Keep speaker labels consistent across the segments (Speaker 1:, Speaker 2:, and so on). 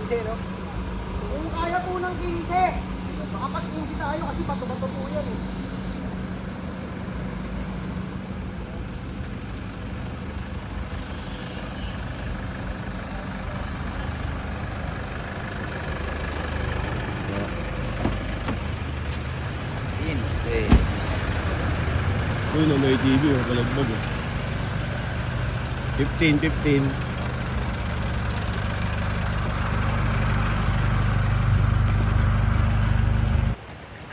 Speaker 1: 15, no?
Speaker 2: Kung kaya po ng 15, baka pag-uwi tayo kasi bato-bato po yan eh.
Speaker 3: Uy, no, may TV, balagbag eh. 15, 15.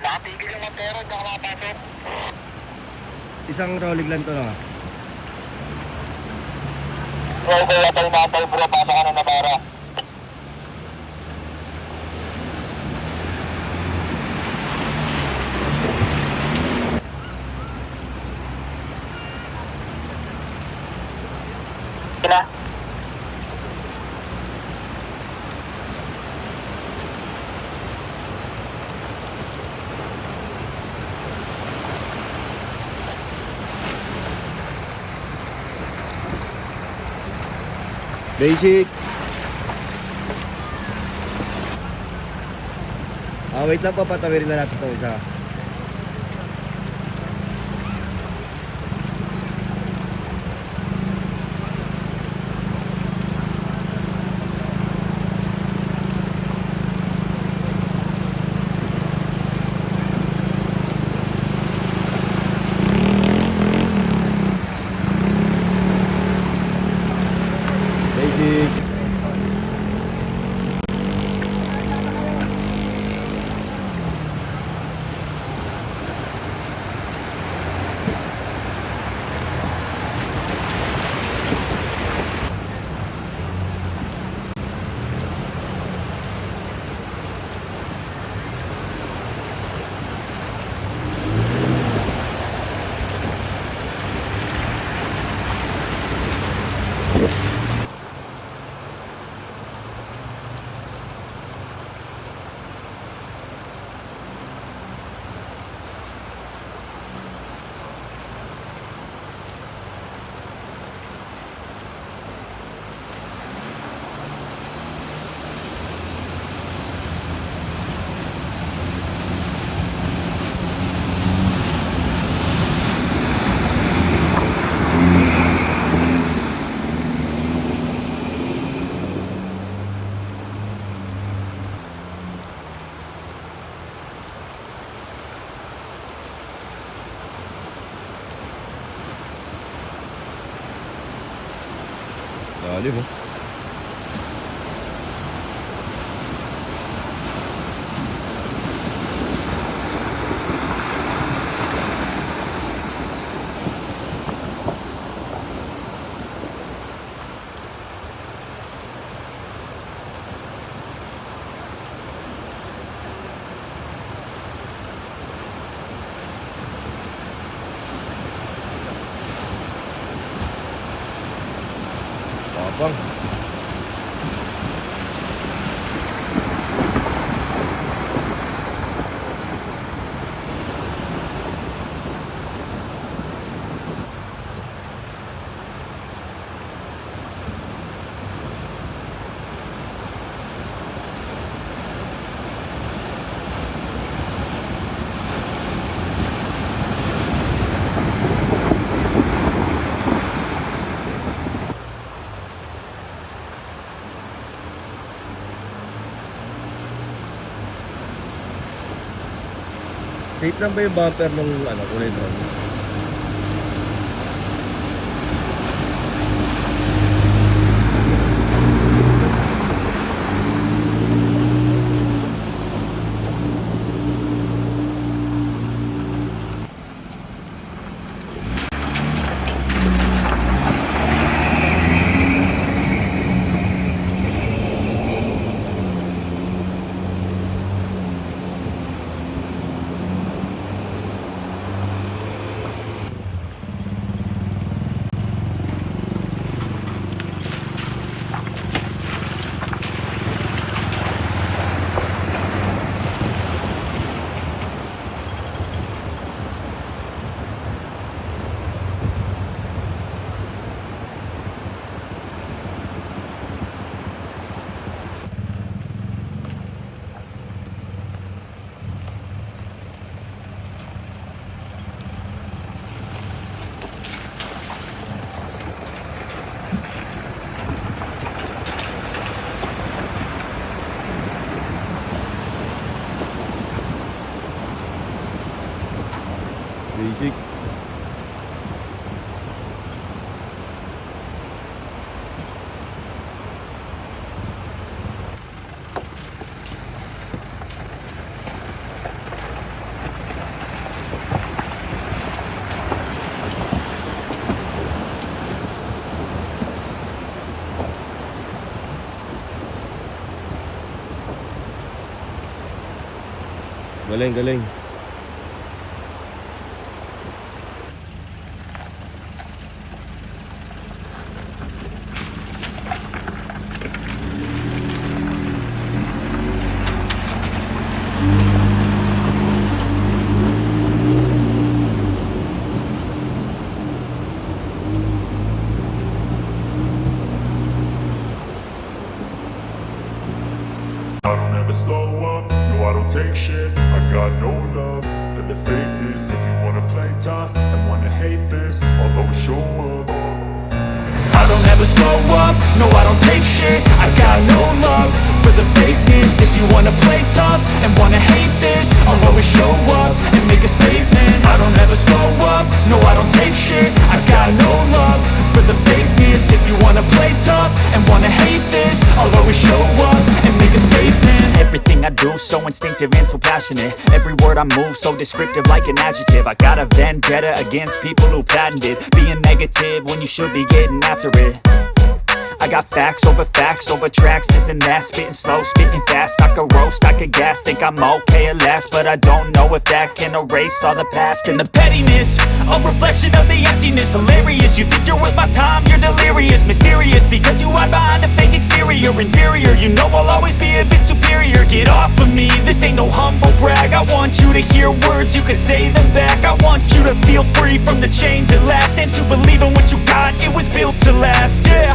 Speaker 4: Nakatigil yung montero, hindi ako makapasok.
Speaker 3: Isang rolig lang to lang ah.
Speaker 4: Okay, atay na atay bro, pasok ka na Nabara. Sila?
Speaker 3: Basic. Wait lang po, patawirin na natin ito isa. Basic. Dali mo. Tapang. Safe lang ba yung bumper ng kulay brown? Galing, galing.
Speaker 1: I don't ever slow up, no I don't take shit. I got no love for the fakeness. If you wanna play tough and wanna hate this, I'll always show up. I don't ever slow up, no I don't take shit. I got no love for the fakeness. If you wanna play tough and wanna hate this, I'll always show up and make a statement. I don't ever slow up, no I don't take shit. I got no love for the fakeness. If you wanna play tough and wanna hate this, I'll always show up and make a statement.
Speaker 5: Everything I do so instinctive and so passionate. Every word I move so descriptive like an adjective. I got a vendetta against people who patented being negative when you should be getting after it. I got facts over tracks, this and that. Spitting slow, spitting fast, I could roast, I could gas. Think I'm okay at last, but I don't know if that can erase all the past. And the pettiness, a reflection of the emptiness. Hilarious, you think you're worth my time, you're delirious. Mysterious, because you hide behind a fake exterior. Inferior, you know I'll always be a bit superior. Get off of me, this ain't no humble brag. I want you to hear words, you can say them back. I want you to feel free from the chains at last, and to believe in what you got, it was built to last, yeah.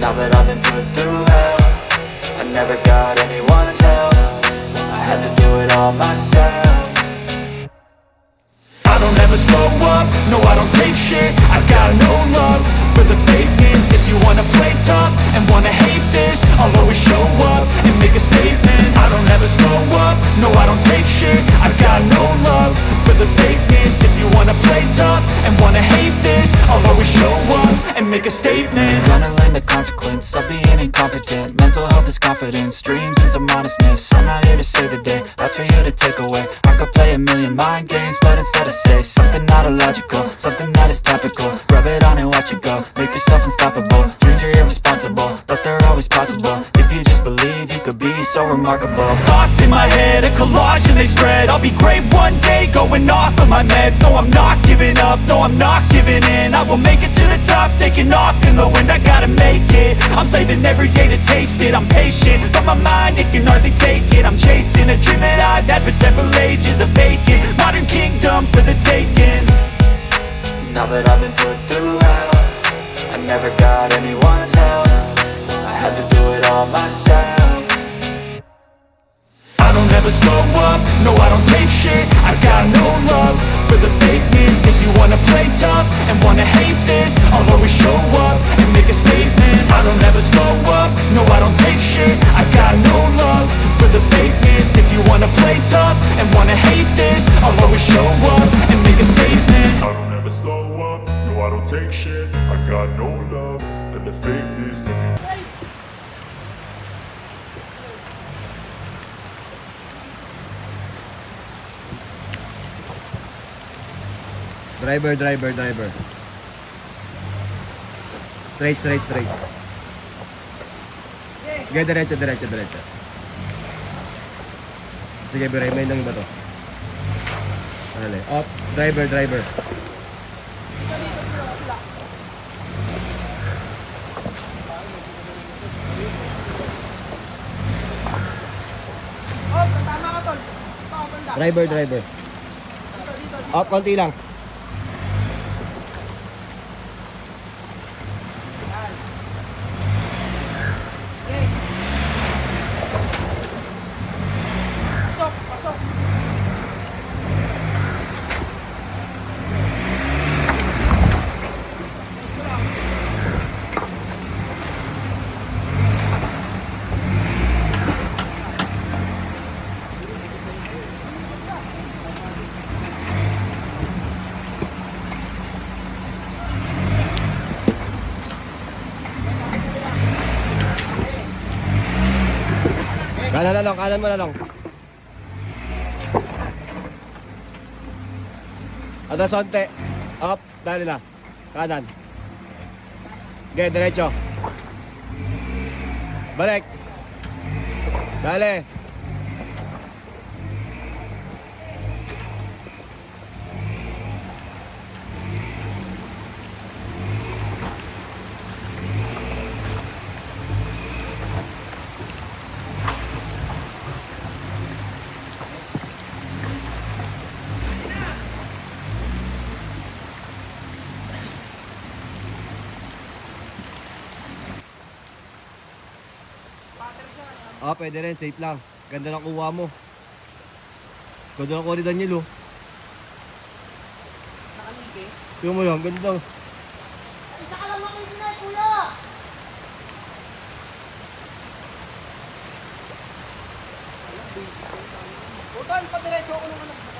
Speaker 6: Now that I've been put through hell, I never got anyone's help. I had to do it all myself.
Speaker 1: I don't ever slow up, no I don't take shit. I got no love for the fakeness. If you wanna play tough and wanna hate this, I'll always show up and make a statement. I don't ever slow up, no I don't take shit. I got no love for the fakeness. If you wanna play tough and wanna hate this, I'll always show up and make a statement.
Speaker 6: Gonna learn the consequence of being incompetent. Mental health is confidence, dreams and some honestness. I'm not here to save the day, that's for you to take away. I could play a million mind games, but instead I say something not illogical, something that is topical. Rub it on and watch it go, make yourself unstoppable. Dreams are irresponsible, but they're always possible. If you just believe, you could be so remarkable.
Speaker 5: Thoughts in my head, a collage and they spread. I'll be great one day, going off of my meds. No, I'm not giving up, no, I'm not giving in. I will make it to the top, taking off in the wind. I gotta make it, I'm saving every day to taste it. I'm patient, but my mind, it can hardly take it. I'm chasing a dream that I've had for several ages. A vacant, modern kingdom for the taking.
Speaker 6: Now that I've been put through hell, I never got anyone's help. I had to do it all myself.
Speaker 1: I don't ever slow up, no I don't take shit. I got no love for the fakeness. If you wanna play tough and wanna hate this, I'll always show up and make a statement. I don't ever slow up, no I don't take shit. I got no love for the fakeness. If you wanna play tough and wanna hate this, I'll always show up and make a statement. I don't ever slow up, no I don't take shit. I got no love for the fakeness. If you
Speaker 3: Driver. Straight. Sige, diretso. Sige, biray, may nang ba to? Dali. Up, driver.
Speaker 2: Oh, tama ka tol. Tama banda.
Speaker 3: Driver. Up, konti lang.
Speaker 2: Pasok.
Speaker 3: Kanan mo na lang. Atas onte. Up, dali na. Kanan. Okay, diretso. Balik. Dali. Ah, pwede rin. Safe lang. Ganda ng kuha mo. Ganda ng kuha ni Daniel, oh.
Speaker 2: Nakaligi.
Speaker 3: Tingnan mo yan, ganda.
Speaker 2: Ay, isa ka lang makikinay, kuya! Utan, padiretso ako nung anak mo.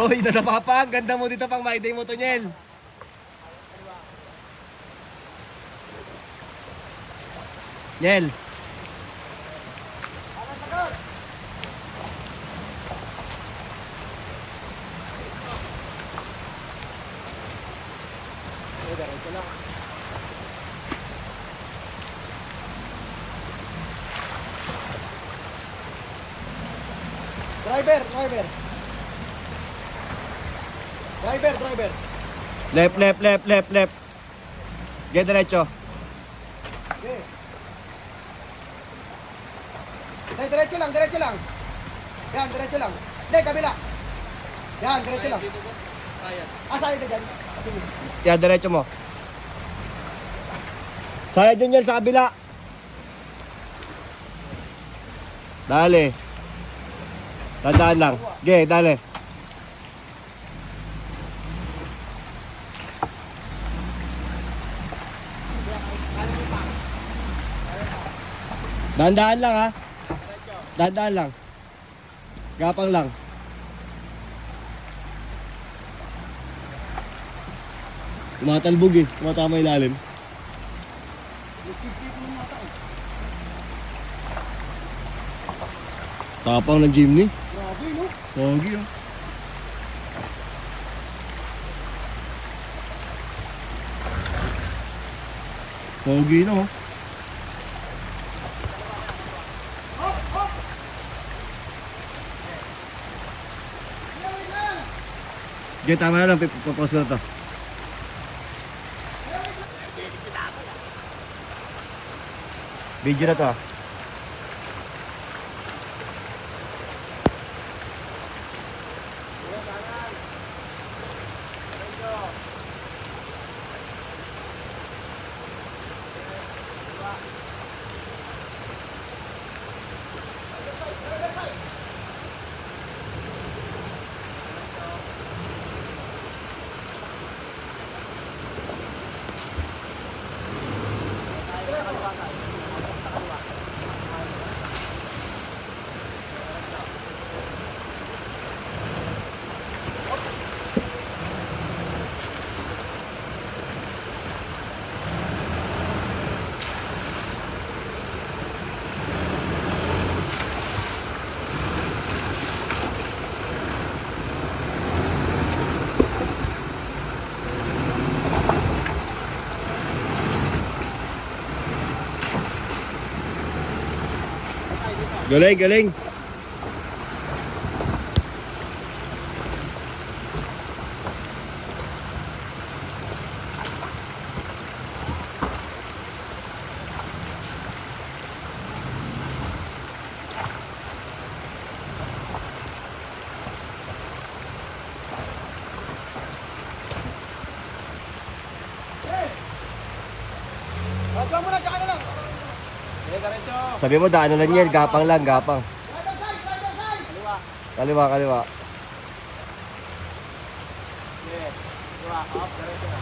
Speaker 3: Oy, nadapa pa. Ang ganda mo dito pang my day mo, Tonyel. Nyel.
Speaker 2: Ano sagot? Diretso lang. Driver, driver. Driver, driver.
Speaker 3: Left, left, left, left, left. Get diretso.
Speaker 2: Okay. Ay, diretso lang, diretso lang. Yan, diretso lang. Hindi, kabila. Yan, diretso lang. Sa'yo na dyan. Sige.
Speaker 3: Yan, diretso mo. Saya dyan yan sa kabila. Dali. Tandaan lang. Okay, dali. Dandaan lang, ha. Dandaan lang. Gapang lang. Tumatalbog eh. Tumatama ilalim. Tapang ng Jimny.
Speaker 2: Grabe, no?
Speaker 3: Pogi, oh. Pogi, no? Okay, tama na lang. Papos ko na to. Video na to, ah. Galing, galing.
Speaker 2: Wag lang muna, tsaka na lang.
Speaker 3: Sabi mo, daan na lang yan. Gapang lang, gapang.
Speaker 2: Driver side, driver side. Kaliwa.
Speaker 3: Kaliwa, kaliwa.
Speaker 2: Yes. Kaliwa, up, diretso na.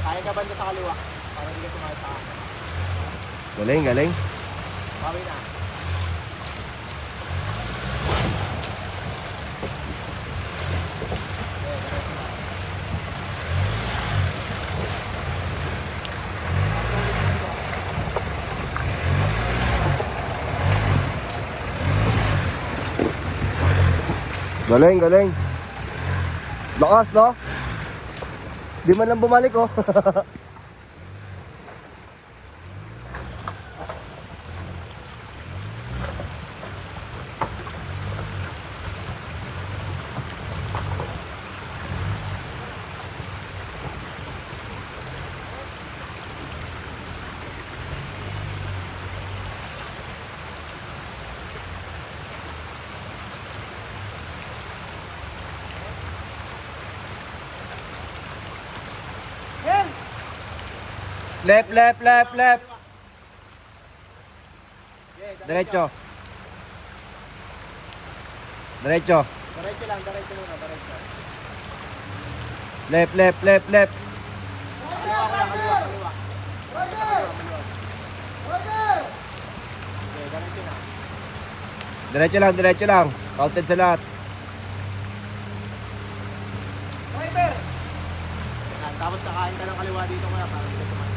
Speaker 2: Kaya ka banda sa kaliwa. Para hindi ka tumata.
Speaker 3: Galing, galing.
Speaker 2: Bawi na.
Speaker 3: Galing, galing. Lakas, no? Di man lang bumalik, oh. Left, left, left, left. Diretso. Diretso.
Speaker 2: Diretso lang, diretso muna, diretso.
Speaker 3: Left, left, left, left.
Speaker 2: Kaliwa. Okay, diretso na.
Speaker 3: Diretso lang, diretso lang. Counted sa lahat.
Speaker 2: Driver! Yan, tapos kakain ka ng kaliwa dito kuya para hindi ka tumakas.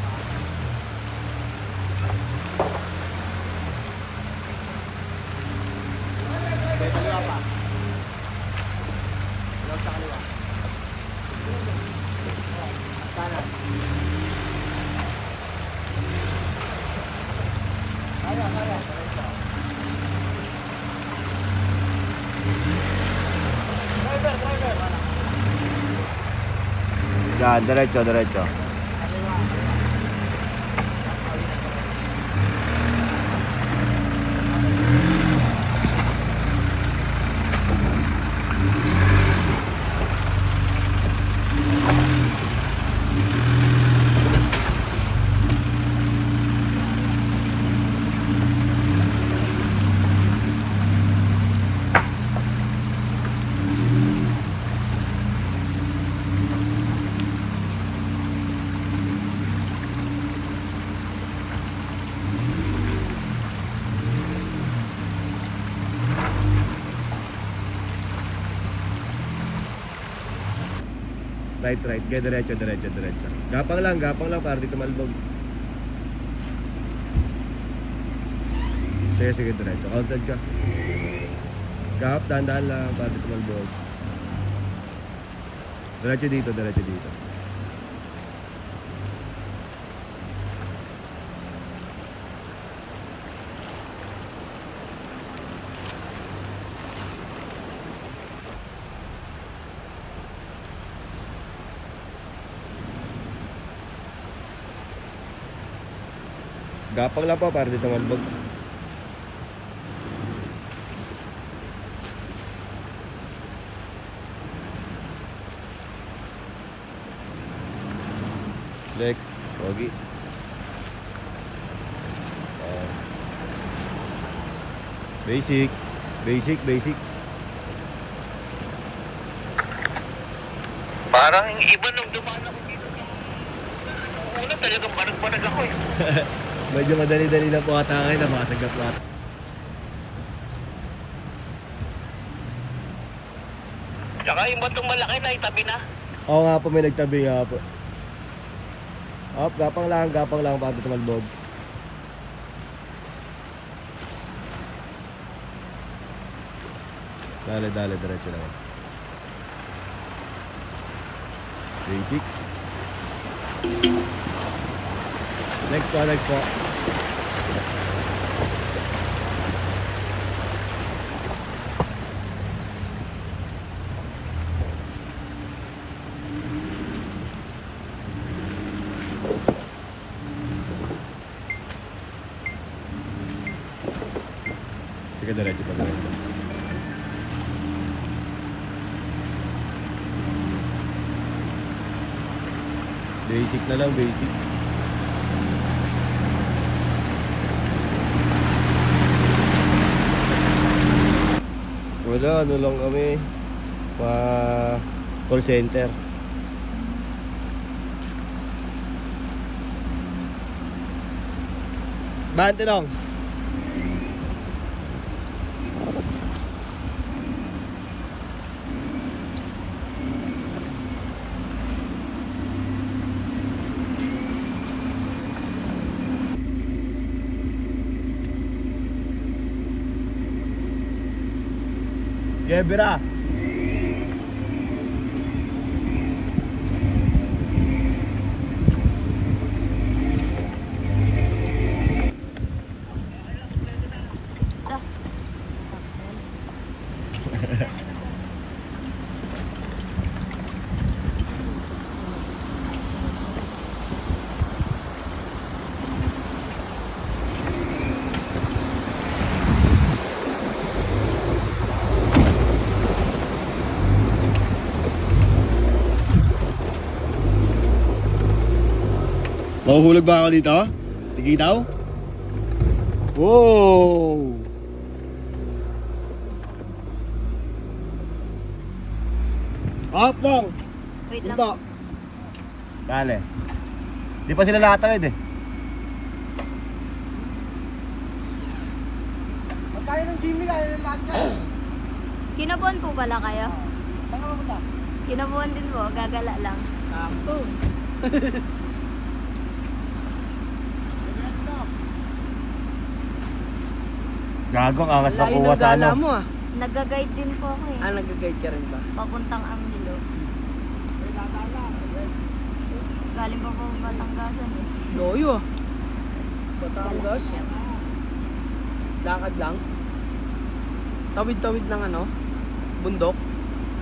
Speaker 2: Okay, kaliwa pa. Kaliwa sa kaliwa. Kanan. Kaya. Diretso. Driver.
Speaker 3: Yan, diretso, diretso. Right. Kaya diretso. Gapang lang para di tumalbog. Sige, diretso. Counted ka. Gap, dahan-dahan lang para di tumalbog. Diretso dito. Gapang lang pa para di tumalbog. Lex, pogi. Basic.
Speaker 4: Parang iba nung dumaan ako dito. Una talagang barag-barag ako eh.
Speaker 3: Medyo madali-dali na po ata ngayon, napakasagap lahat.
Speaker 4: Tsaka yung batong malaki na itabi na.
Speaker 3: Oo nga po, may nagtabi nga po. Gapang lang para di tumalbog. Dale, diretso lang. Basic. Next po. Sige, diretso pa. Basic na lang, basic. Wala, ano lang kami, call center. Bante lang. Gebra. Mahuhulog ba ako dito? Tigi daw? Wow! Up lang!
Speaker 7: Wait lang.
Speaker 3: Punta! Dale. Di pa sila nakatawid eh.
Speaker 2: Magkaya ng Jimmy, kaya ng lahat ka.
Speaker 7: Kinabuhan po pala kayo?
Speaker 2: Saan ka mapunta?
Speaker 7: Kinabuhan din po, gagala lang.
Speaker 2: Sakto.
Speaker 3: Gago, ang angas ng kuha sa ano.
Speaker 2: mo ah.
Speaker 7: Nag-guide din po ako eh.
Speaker 2: Nag-guide ka rin ba?
Speaker 7: Papuntang Angelo. Galing pa po Batanggasan eh.
Speaker 2: Loyo ah. Batangas. Lakad lang. Tawid-tawid ng ano? Bundok.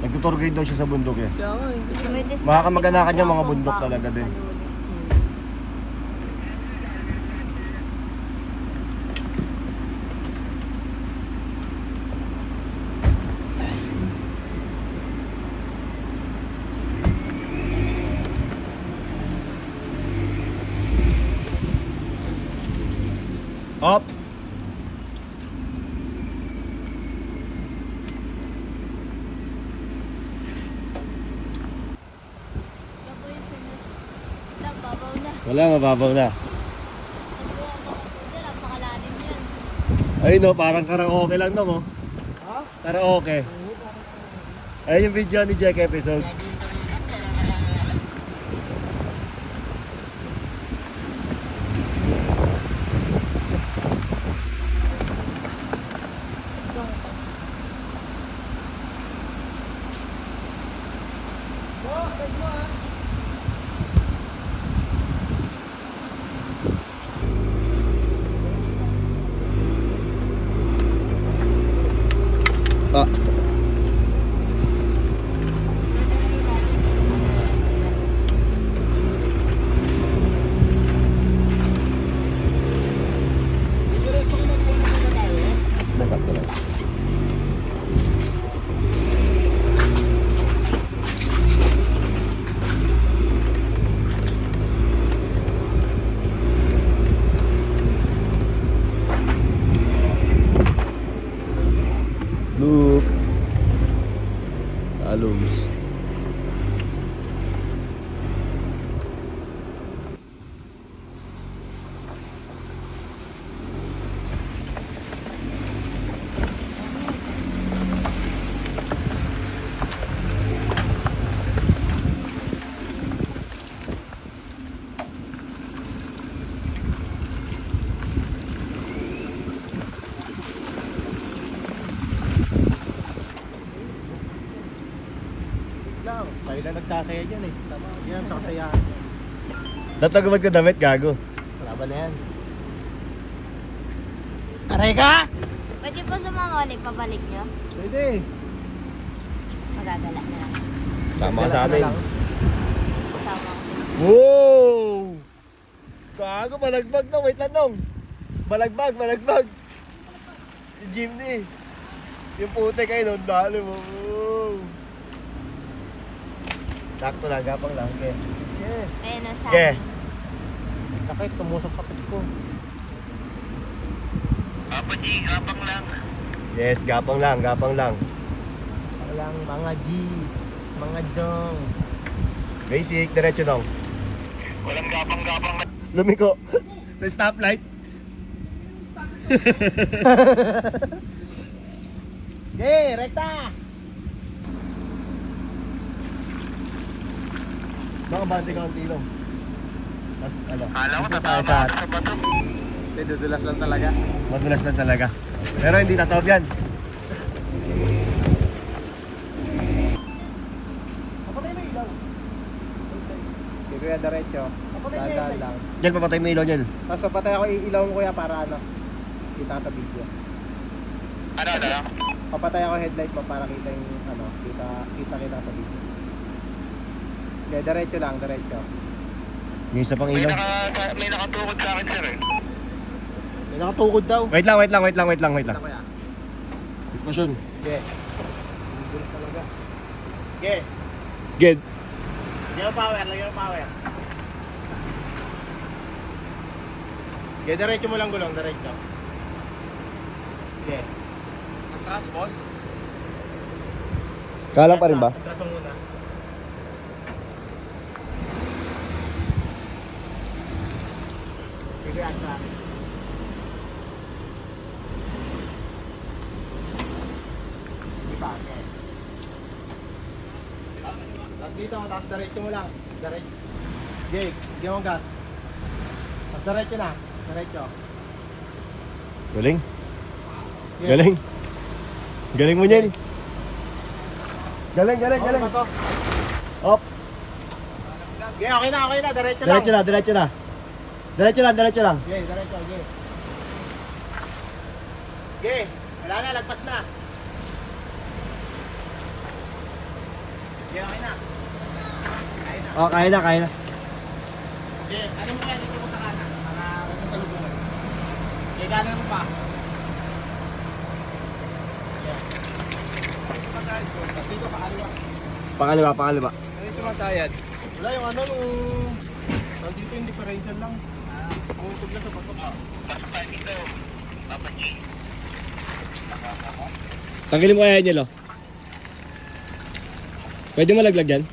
Speaker 3: Nag-tour guide daw siya sa bundok eh.
Speaker 2: Kaya nga, hindi.
Speaker 7: Kasi may discount
Speaker 3: Mga kamag-anakan
Speaker 7: din
Speaker 3: niya,
Speaker 7: po
Speaker 3: mga
Speaker 7: kung
Speaker 3: bundok
Speaker 7: bakit
Speaker 3: talaga
Speaker 7: sa
Speaker 3: din.
Speaker 7: Luli.
Speaker 3: Up!
Speaker 7: Yan po yung sunod. Wala, babaw na.
Speaker 3: Wala, mababaw na.
Speaker 7: Diyan, napakalalim yan.
Speaker 3: Ayun no, parang karaoke lang no mo.
Speaker 2: Ha?
Speaker 3: Karaoke. Ayun yung video ni Jack episode. Ah. Look. Alums.
Speaker 2: Tayo lang nagsasaya dyan eh. Tama. Yan, sa kasayahan.
Speaker 3: Tatagumad ka damit, gago.
Speaker 2: Wala ba na yan? Aray ka!
Speaker 7: Pwede po sumama ulit, pabalik nyo.
Speaker 2: Pwede.
Speaker 7: Magagala na lang.
Speaker 3: Tama ka sa amin.
Speaker 7: Kasama ko sa
Speaker 3: Wow! Gago, balagbag na. Wait lang nung. Balagbag. Yung Jimny. Yung puti kayo nun, dali mo. Wow! Sakto lang, gapang lang. Okay.
Speaker 7: Ayun ang sa
Speaker 3: Okay.
Speaker 2: Sakit, tumusok sa pit ko.
Speaker 4: Papa G, kapang lang.
Speaker 3: Yes, gapang lang.
Speaker 2: Walang mga G's, mga dong.
Speaker 3: Basic, diretso dong.
Speaker 4: Walang gapang-gapang na.
Speaker 3: Lumiko. Sa stoplight.
Speaker 2: Okay, rekta!
Speaker 3: Baka bante ka ang tilo. Tapos ano,
Speaker 4: Kala ko
Speaker 3: dito tayo
Speaker 4: tatama
Speaker 3: sa
Speaker 4: ako sa bato.
Speaker 2: Hindi, dudulas lang talaga.
Speaker 3: madulas na talaga. Pero hindi tatawag yan.
Speaker 2: Kapatay mo ilaw.
Speaker 8: Hindi kuya, diretso. Dahan-dahan lang.
Speaker 3: Diyan, papatay mo ilaw niyan.
Speaker 8: Tapos papatay ako ilaw mo kuya para ano, kita sa video.
Speaker 4: Ano?
Speaker 8: Papatay ako headlight mo para kita yung ano, kita sa video. Okay, diretso lang, diretso.
Speaker 3: Yung isa pang ilaw.
Speaker 4: May nakatukod sa akin, sir eh.
Speaker 8: May nakatukod daw.
Speaker 3: Wait lang.
Speaker 8: Kuya.
Speaker 3: Sitwasyon.
Speaker 8: Okay. Bilis talaga. Okay.
Speaker 3: Good.
Speaker 8: Lagyan mo power. Okay, diretso mo lang gulong, diretso. Okay.
Speaker 3: Atras, boss.
Speaker 8: Kalang pa rin ba? Atras mo muna. Sige, atras. Hindi pa, okay. Tapos dito, tapos diretso mo lang. Diretso. Jake, bigyan mo gas. Tapos diretso na. Diretso.
Speaker 3: Galing. Galing. Galing mo niyan. Galing, galing, galing. Op.
Speaker 8: Okay, okay na. Diretso lang.
Speaker 3: Diretso na, diretso na. Diretso lang, diretso lang.
Speaker 8: Okay, diretso, okay. Okay, wala na, lagpas na. Okay, okay na.
Speaker 3: Oh, kaya na, kaya na.
Speaker 8: Okay, ano mo kaya dito mo sa kanan? Para sa lubungan. Okay, kanan mo pa. Yeah. Tapos dito, pakaliwa.
Speaker 3: Pakaliwa, pakaliwa.
Speaker 2: Ano yung sumasayad?
Speaker 8: Wala yung ano, nandito yung differential lang. Pangutog na sa batok.
Speaker 3: Tanggalin mo kaya yan, Yelo. Pwede mo laglag yan?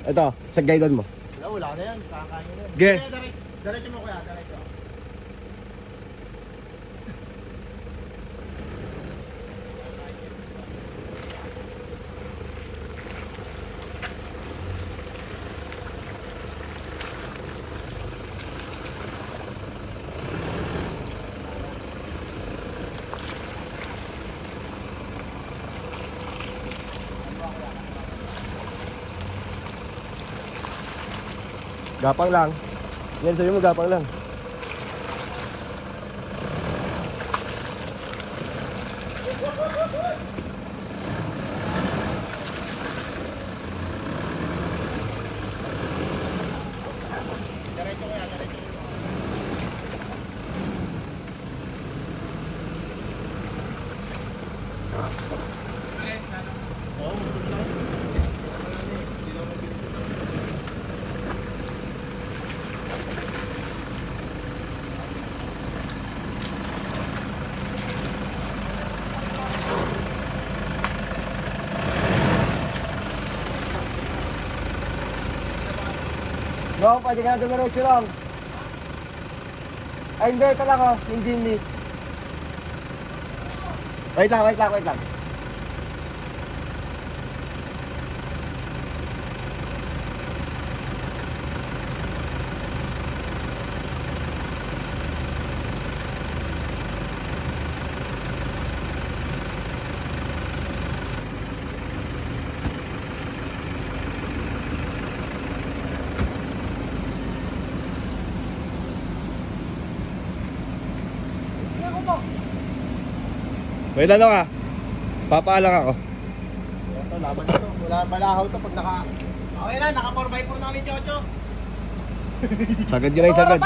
Speaker 3: Ito, sa guidon mo.
Speaker 8: Wala na yan. Kakain na yan.
Speaker 3: Ge.
Speaker 8: Okay, diretso mo kuya, diretso.
Speaker 3: Gapang lang. Yan, sabi mo gapang lang.
Speaker 8: Diretso kuya, diretso.
Speaker 3: No, pwede ka na dumiretso lang. Ay, hindi, ito lang oh, yung Jimny. Wait lang, wait lang, wait lang. Wait lang ka. Papaalang ako.
Speaker 8: Ito, laban na to. Wala balahaw to pag naka... Okay na, naka 4x4 na kami, Chocho.
Speaker 3: Sagad yun ay sagad.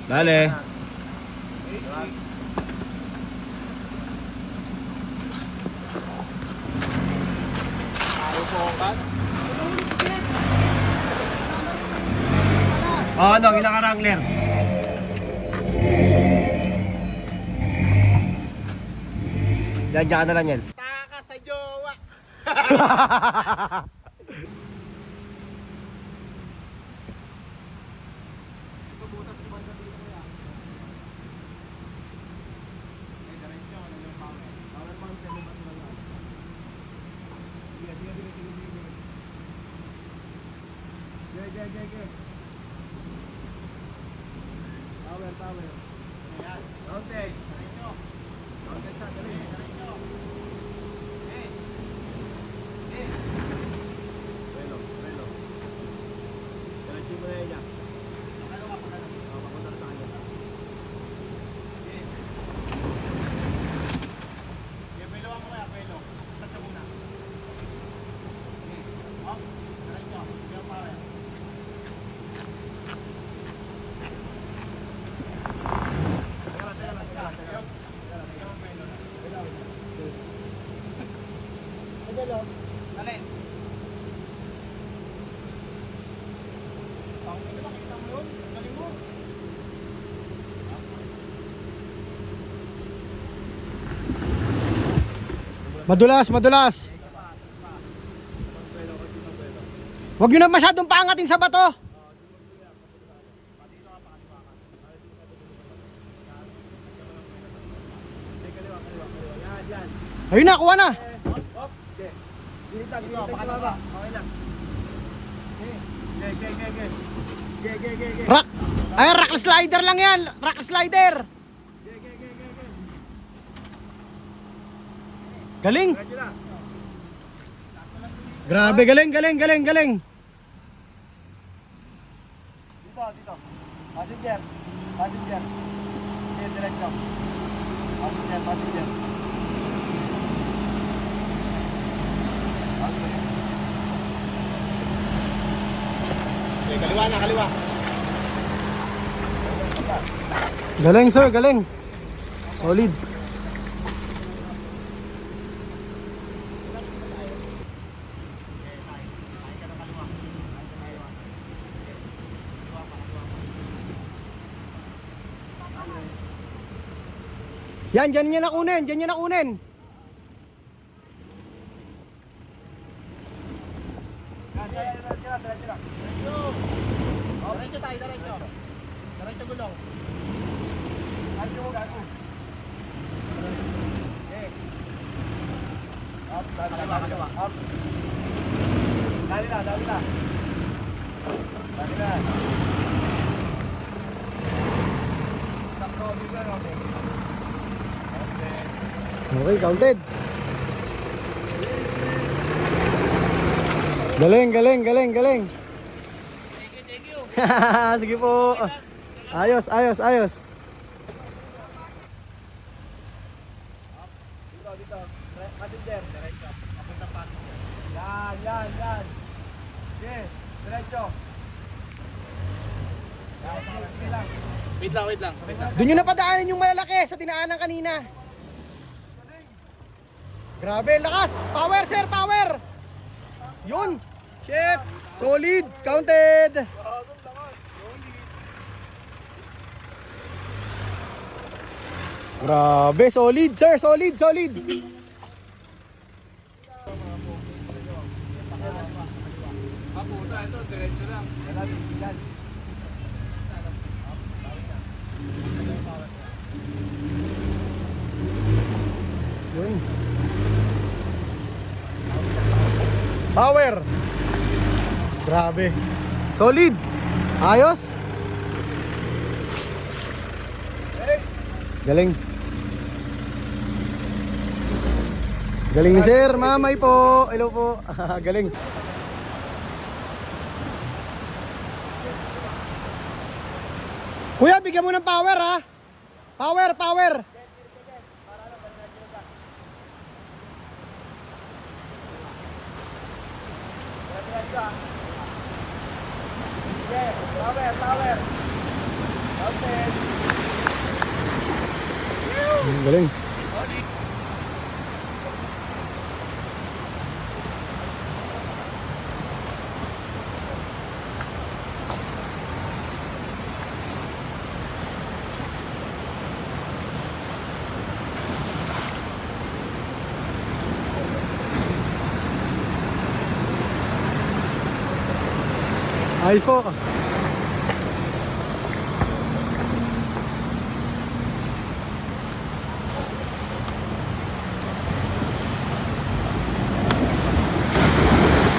Speaker 3: Dale.
Speaker 8: Ayaw po ang kan.
Speaker 3: Oh, ano, ginaka-wrangler. Diyan ka na lang yan.
Speaker 8: Taka sa jowa. Power. Ayan. Rounded. Diretso. Rounded siya. Dali. Diretso. Okay. Okay.
Speaker 3: Relo. Diretso mo na yan niya.
Speaker 8: Pakalawa.
Speaker 3: Papunta na sa kanya.
Speaker 8: Okay. Okay, pelo ako kaya. Pelo. Tatsa muna. Okay. Up. Diretso. Diyan power.
Speaker 2: Madulas, madulas. Huwag nyo na masyadong paangatin sa bato. Ayun na, kuha na.
Speaker 3: Gilitag, baba. Okay lang.
Speaker 2: Rock. Ay, rock slider lang yan. Rock slider. Galing. Grabe, galing, galing, galing, galing.
Speaker 3: Dito. Passenger. Okay, diretso. Passenger. Okay, kaliwa.
Speaker 2: Galing sir, galing. Solid. Yan, dyan niya nakunin.
Speaker 3: Diretso gulong. Gago. Okay. Up. Dali na.
Speaker 2: Okay, counted. Galing.
Speaker 3: Thank you.
Speaker 2: Sige po. Ayos.
Speaker 3: Dito. Passenger. Diretso. Papunta passenger. Yan. Okay, diretso. Sige lang.
Speaker 4: Wait lang.
Speaker 2: Doon nyo napadaanin yung malalaki sa dinaanan kanina. Grabe, lakas. Power sir, power. Yun. Shit. Solid. Counted. Grabe, solid sir, solid. Yun. Power. Grabe. Solid. Ayos. Galing. Galing ni sir, mamay po. Hello po. Galing. Kuya, bigyan mo ng power ha. Power.
Speaker 3: Power.
Speaker 2: Galing. Ayos po.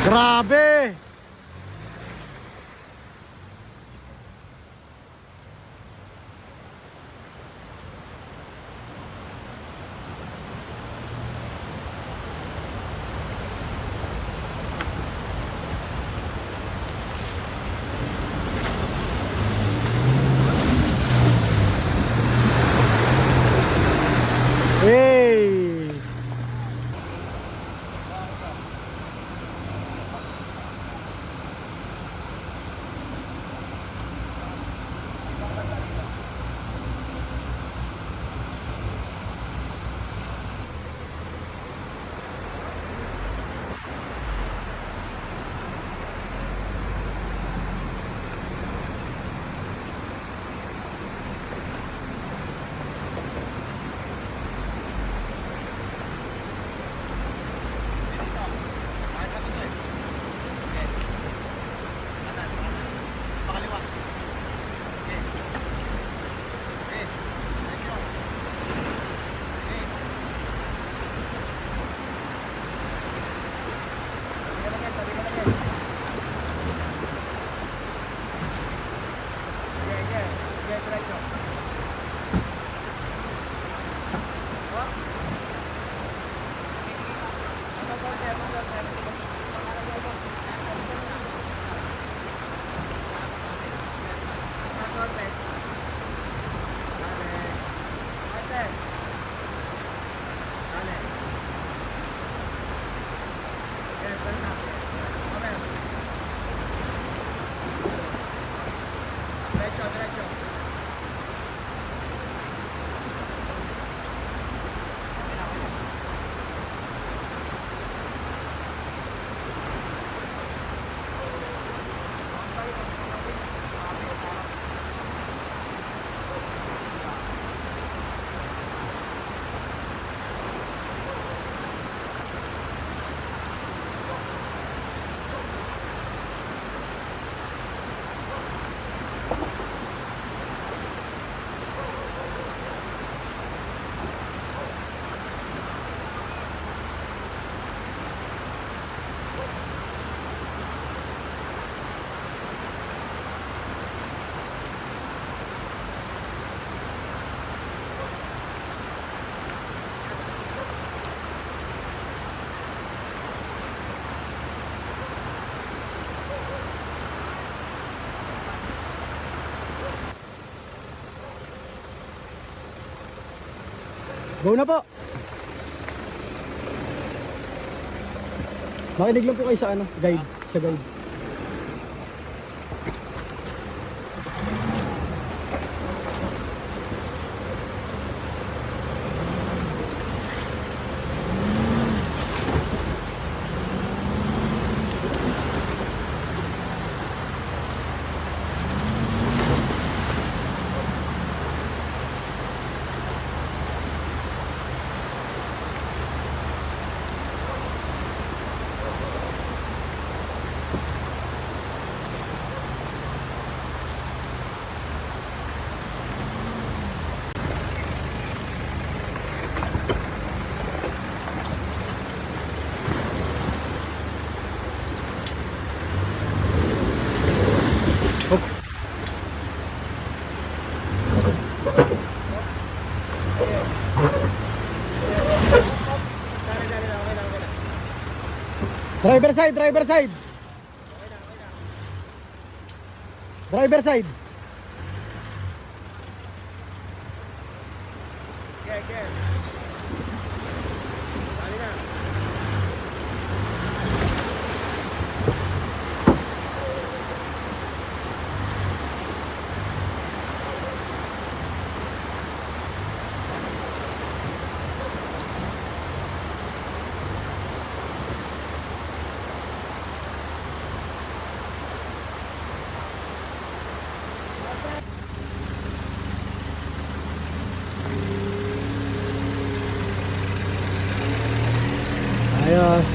Speaker 2: Grabe! Hey! Go na po. Makinig lang po kayo sa ano, guide. Sa guide. Driver side, driver side. Driver side. Ayos.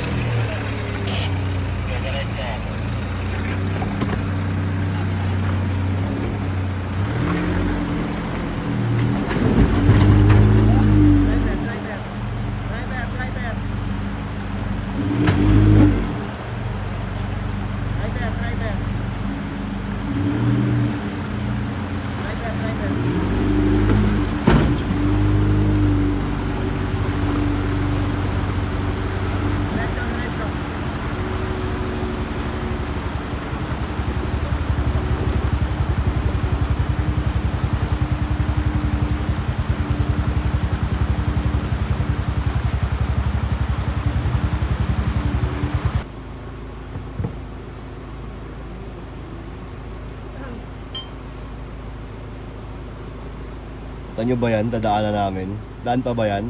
Speaker 3: Tanyo ba yan? Dadaanan namin. Daan pa ba yan?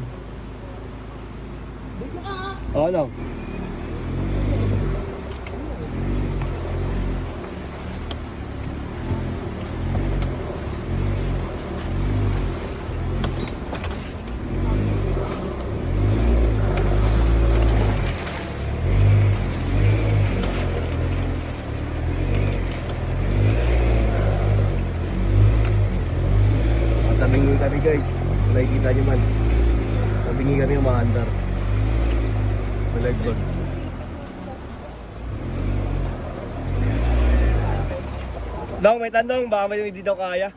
Speaker 3: Oo, ano? Tabingi kami guys, kung nakikita nyo man. Tabingi kami umaandar. Sa Legburn. Dong, may tanong, baka may hindi daw kaya.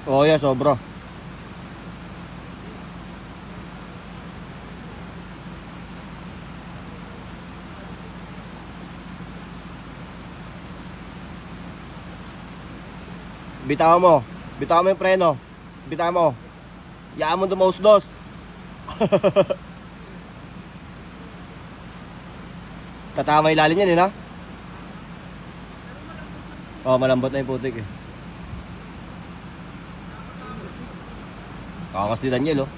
Speaker 3: Oo, yeah, sobra. Bitawan mo. Bitawan mo yung preno. Bitawan mo. Yaan mo dumausdos. Tatama yung lalim yan, na? Oh, malambot na yung putik eh. Kakas ni Daniel, oh.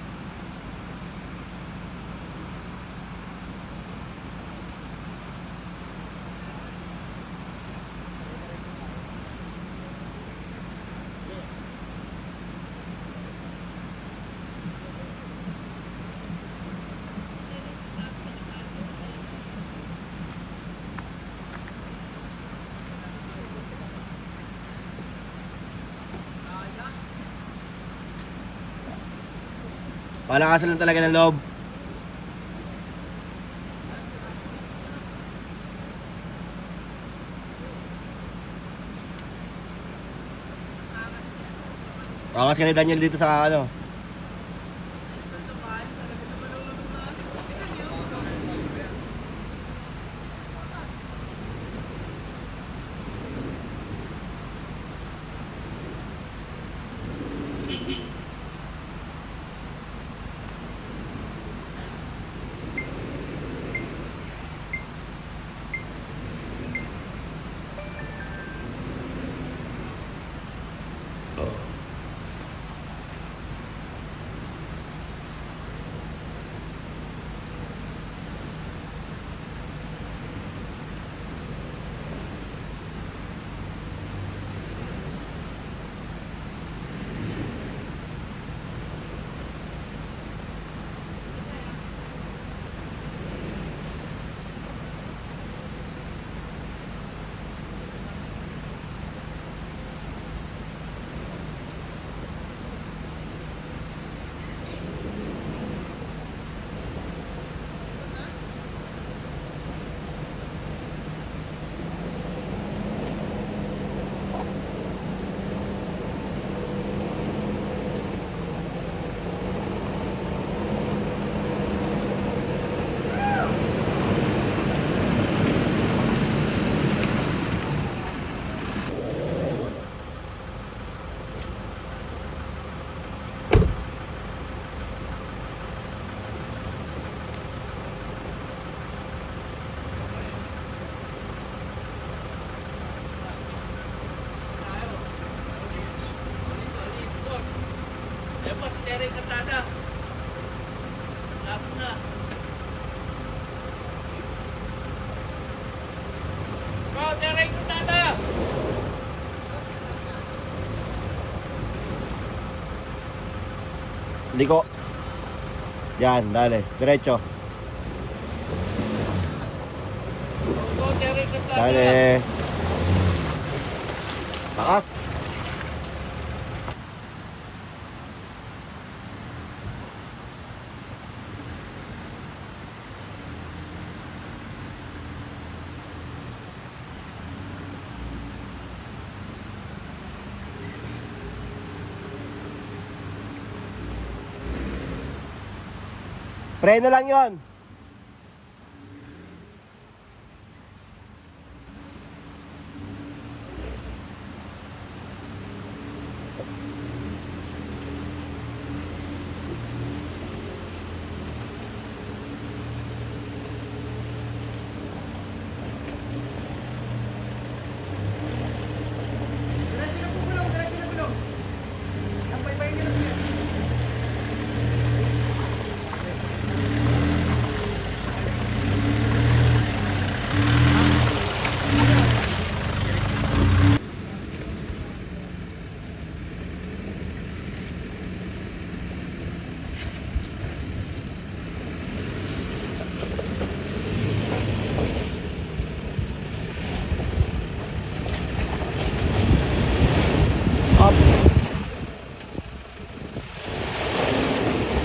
Speaker 3: Palakasan lang talaga ng loob. Angas ka ni Daniel dito sa ano. Liko. Yan, dale. Diretso. Dale. Takas. Preno lang yon.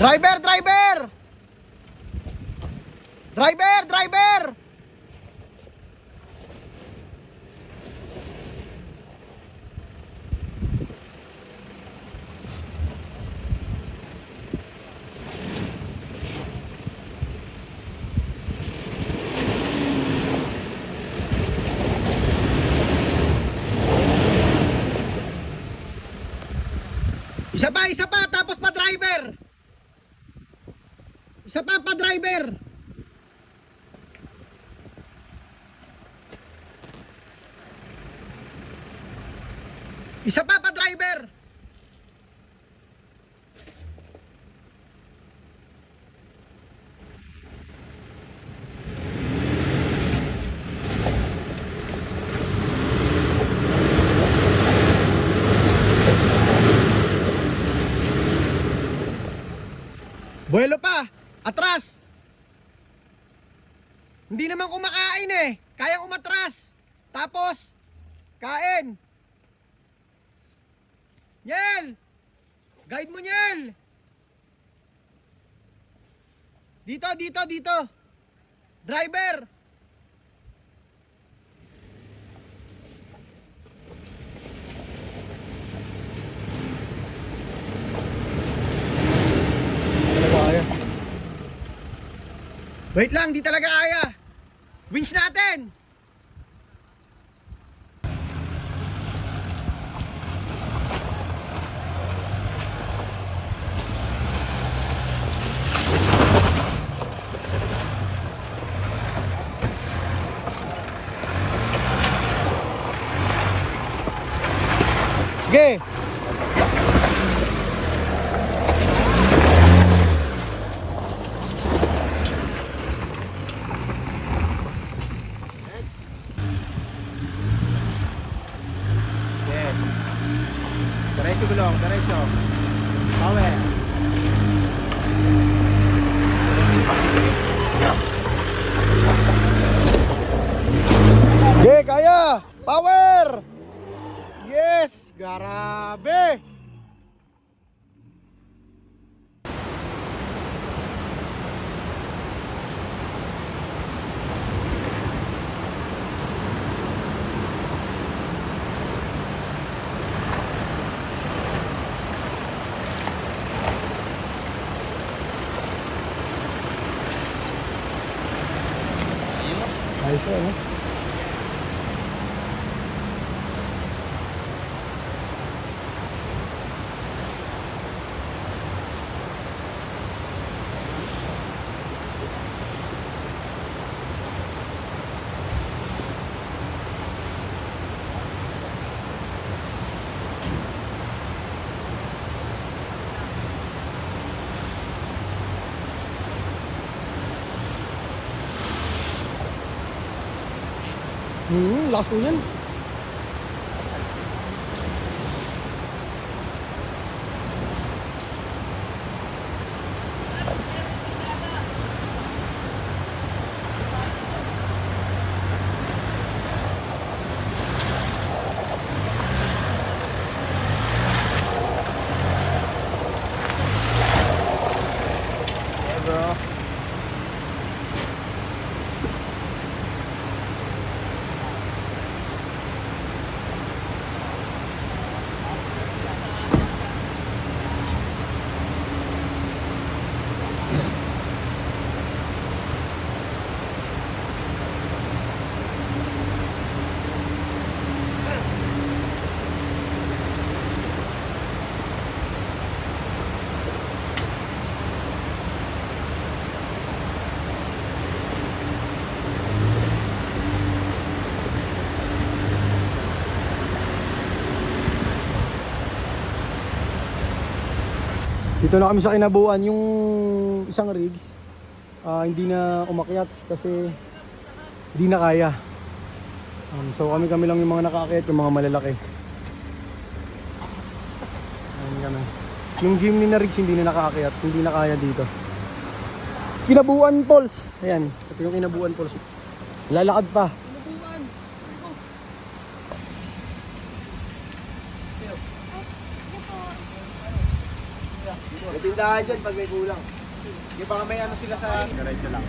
Speaker 2: Driver! Driver! Driver! Driver! Isa pa, tapos pa driver. Isa pa driver. Isa pa driver. Buwelo pa! Atras! Hindi naman kumakain eh. Kayang umatras. Tapos, kain. Nyel! Guide mo, Nyel! Dito. Driver! Wait lang, di talaga kaya. Winch natin! Sige!
Speaker 8: Diretso gulong, diretso. Power.
Speaker 2: Sige, kaya! Power! Yes! Grabe! Ayos na, no? Last po yan. Dito na kami sa Kinabuan, yung isang rigs hindi na umakyat kasi hindi na kaya. So kami lang yung mga nakaakyat, yung mga malalaki. Ayan kami. Yung Jimny na rigs hindi na nakaakyat, hindi na kaya dito. Kinabuan Falls. Ayan, ito yung Kinabuan Falls. Lalakad pa.
Speaker 8: May tindahan dyan pag may kulang. Di ba may ano sila sa... Diretso lang.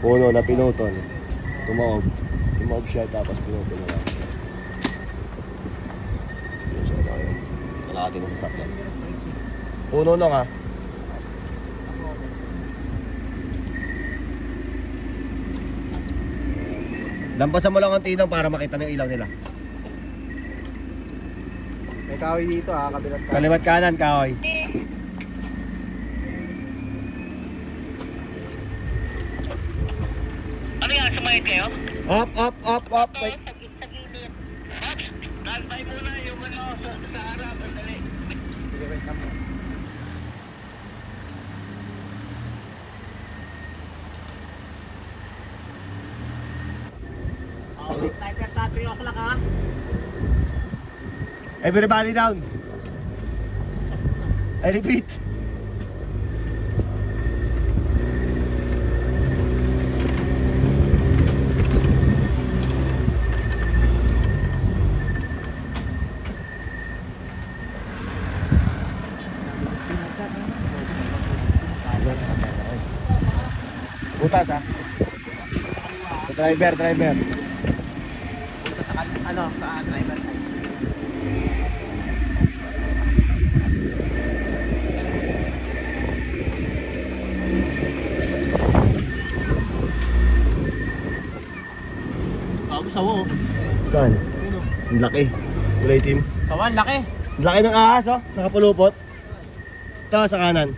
Speaker 3: Puno na pinutol. Tumaob. Tumaob siya tapos pinutol na lang. Yun siya tayo. Kalahati ng sasakyan. Puno na nga. Lampasan mo lang ang tinang para makita ng ilaw nila.
Speaker 8: May kahoy dito kabilat ka.
Speaker 3: Kaliwat kanan, kahoy.
Speaker 4: Ano yan? Sumayad kayo?
Speaker 3: Up, up, up, up. Wait.
Speaker 4: Sa gilid. Lantay muna yung sa harap. Dali.
Speaker 8: Sniper sa 3 o'clock ha.
Speaker 3: Everybody down. I repeat. Butas ha. Driver.
Speaker 8: Sa driver side. Sawo.
Speaker 3: Saan? Ang laki. Kulay team.
Speaker 8: Sawan, laki.
Speaker 3: Ang laki ng ahas oh. Nakapulupot. Ito sa kanan.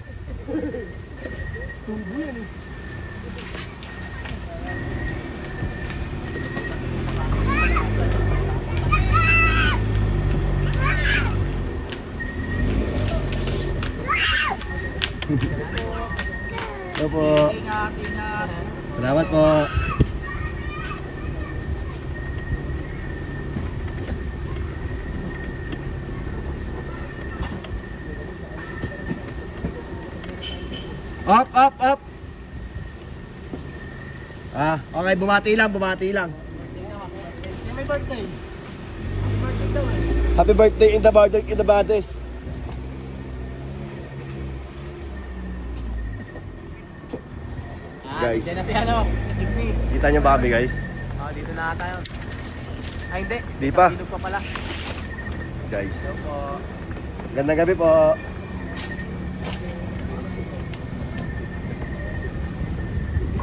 Speaker 3: Ito po.
Speaker 8: Ingat.
Speaker 3: Salamat po. Up, up, up. Okay, bumati lang.
Speaker 8: Yung may birthday.
Speaker 3: Happy birthday in the baddest. Guys.
Speaker 8: Diyan na si Igni.
Speaker 3: Kita niyo ba kami, guys?
Speaker 8: Dito na tayo. Ay, hindi.
Speaker 3: Di pa.
Speaker 8: Bilog pa pala.
Speaker 3: Guys.
Speaker 8: Hello po.
Speaker 3: Gandang gabi po.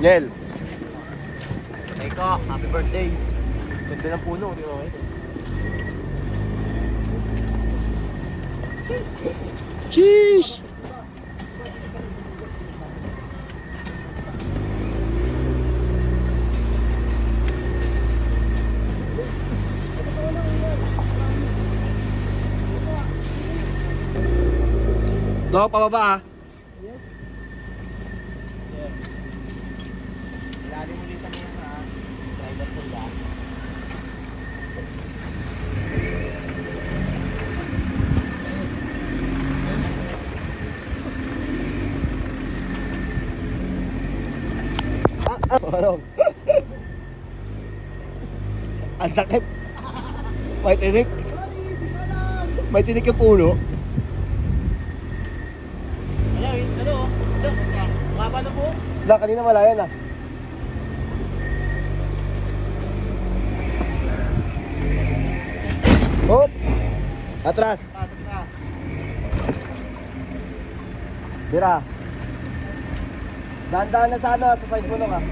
Speaker 3: Niel.
Speaker 8: Eko, happy birthday. Ganda ng puno, di ba?
Speaker 3: Sheesh. Do, pababa ah.
Speaker 8: Lali mo sa mga driver ko ba?
Speaker 3: Ano? Ang sakit. May tinik. May tinik yung puno.
Speaker 8: Ano? Baba na po?
Speaker 3: Wala, kanina wala yan ah. Hop! Atras! Bira. Dahan-dahan na sana sa side mo nung ah.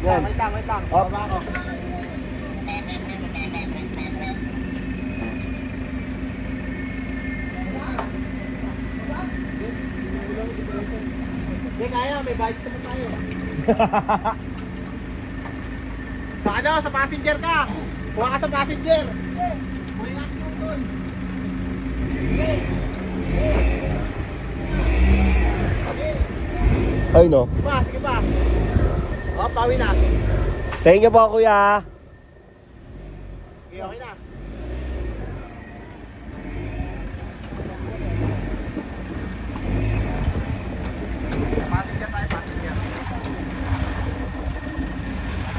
Speaker 3: Yan.
Speaker 8: Wait lang.
Speaker 3: Up.
Speaker 8: Baba ako. Hindi kaya, may bike naman tayo. Sa passenger ka! Kuha ka sa passenger!
Speaker 3: Ay no.
Speaker 8: Sige pa! O, pawi na.
Speaker 3: Thank you po kuya.
Speaker 8: Okay na. Passenger tayo, passenger.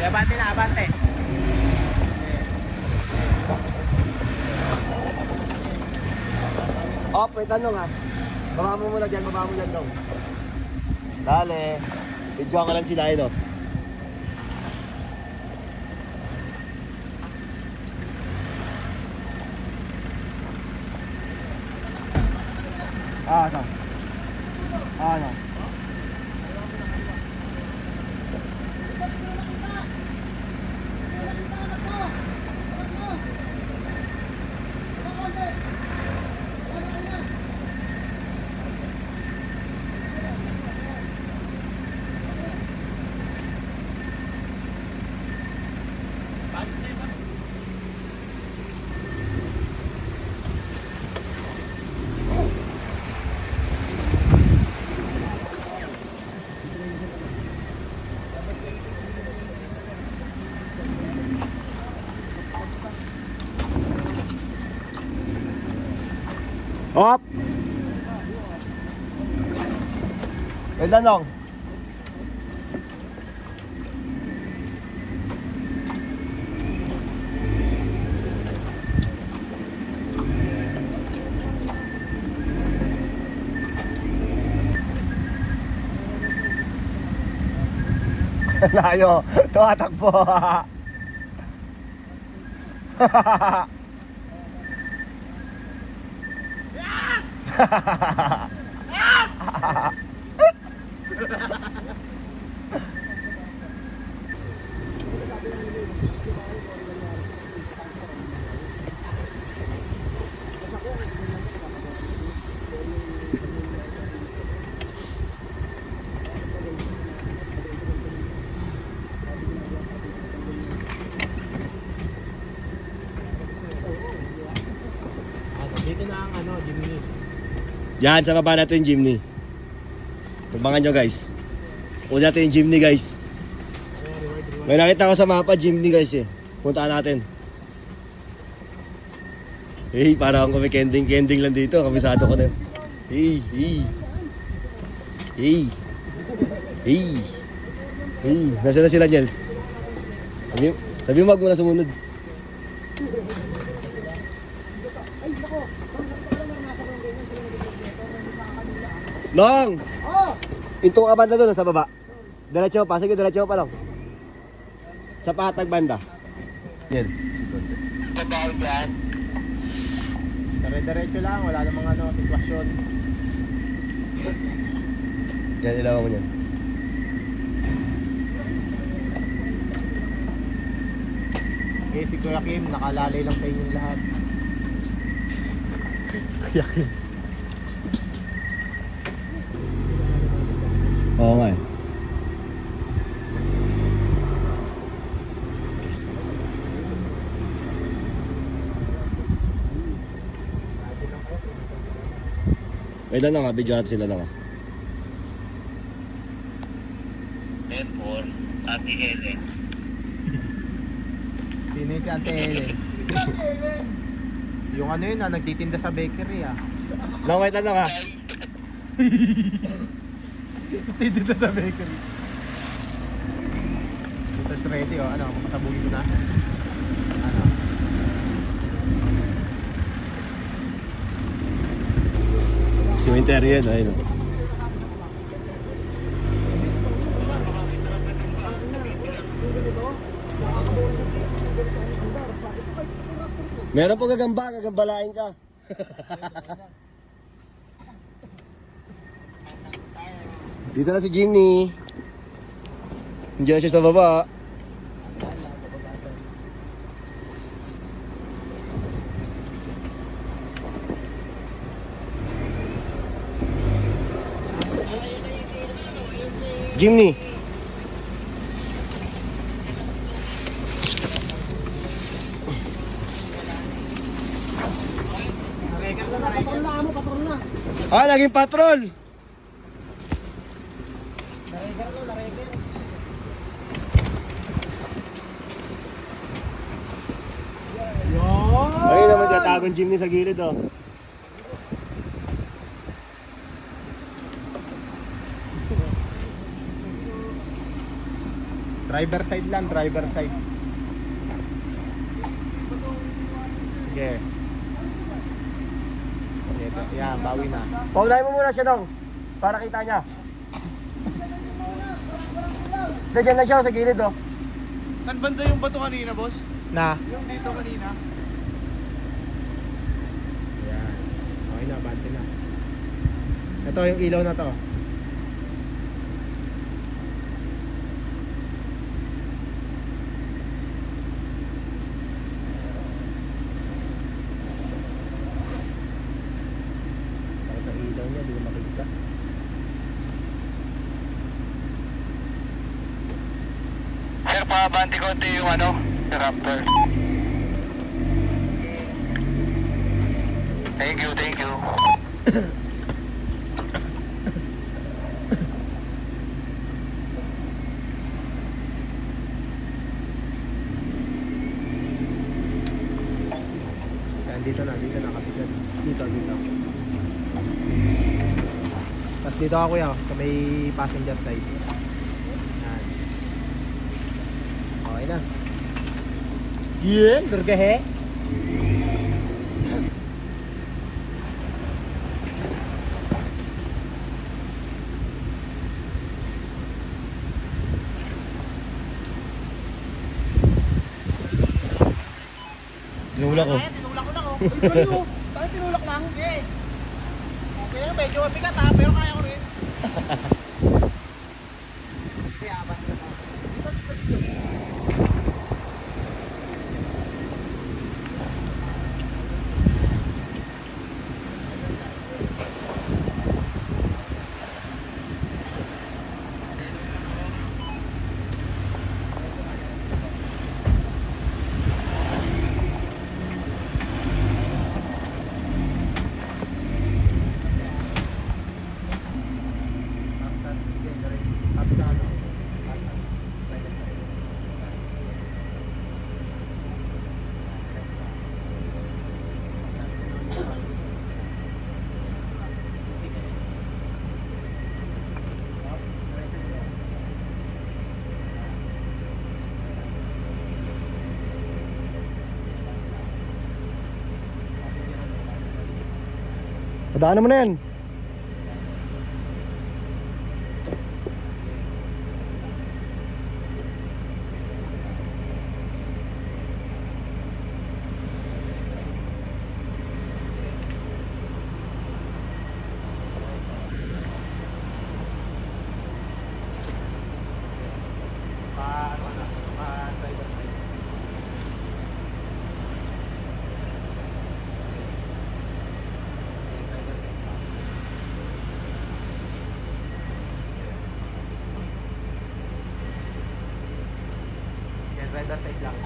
Speaker 8: Abante na, abante.
Speaker 3: Oh, may tanong ah. Baba mo muna dyan, baba mo dyan daw. Dale. Videoan ka lang sila yun, oh. Ano? Ano? Hop! Wait lang, Nong. Layo, tumatakbo.
Speaker 8: Dito na ang Jimny.
Speaker 3: Yan, sa baba natin yung Jimny. Tubangan nyo, guys. Una natin yung Jimny, guys. May nakita ko sa mapa, Jimny, guys, eh. Puntaan natin. Hey, parang kumikending-kending lang dito. Kabisado ko na yun. Hey. Nasaan na sila, Jel? Sabi mo, wag mo na sumunod. Nong! Into ka banda doon sa baba. Diretso pa, sige diretso pa lang. Sa patag banda. Yan.
Speaker 4: About yan.
Speaker 8: Dire-diretso lang, wala namang sitwasyon.
Speaker 3: Yan, ilawan mo yan.
Speaker 8: Okay, si Kuya Kim, nakalalay lang sa inyong lahat. Kuya Kim.
Speaker 3: Oo nga eh. Wait lang nga, video natin sila lang.
Speaker 4: Therefore, Ate Helen.
Speaker 8: Sino yung si Ate Helen? Yung yun nagtitinda sa bakery
Speaker 3: Lang, wait lang nga.
Speaker 8: Nagtitinda sa bakery. Ito's ready masabugin ko na.
Speaker 3: Cemetery yan, ayun. Meron po gagambalain ka. Dito na si Jimmy. Nandiyan siya sa baba. Jimmy. Ah, naging patrol. Ayun naman tiyatagong Jimny sa gilid
Speaker 8: Driver side lang, driver side. Sige. Sige. Yan, bawi na.
Speaker 3: Paunahin mo muna siya dong. Para kita niya. Diyan na siya sa gilid oh.
Speaker 2: Saan banda yung bato kanina, boss?
Speaker 8: Na.
Speaker 2: Yung dito kanina.
Speaker 8: Yan. Okay na, bante na. Ito yung ilaw na to. Ito yung ilaw niya, di ko makita.
Speaker 4: Sir, pabanti konti yung ano, sa Raptor. Thank you, thank you.
Speaker 8: Yan, dito na kapitan. Dito. Tapos dito ako kuya, sa may passenger side. Yan. Okay na.
Speaker 2: Yeah, durgahe.
Speaker 3: Tinulak ko.
Speaker 2: Tinulak ko lang oh. Ay, galing oh. Tayo tinulak lang. Okay. Okay lang, medyo mabigat ha, pero kaya ko rin. Kaya ba?
Speaker 3: Padaanan mo na yan.
Speaker 8: Driver side lang.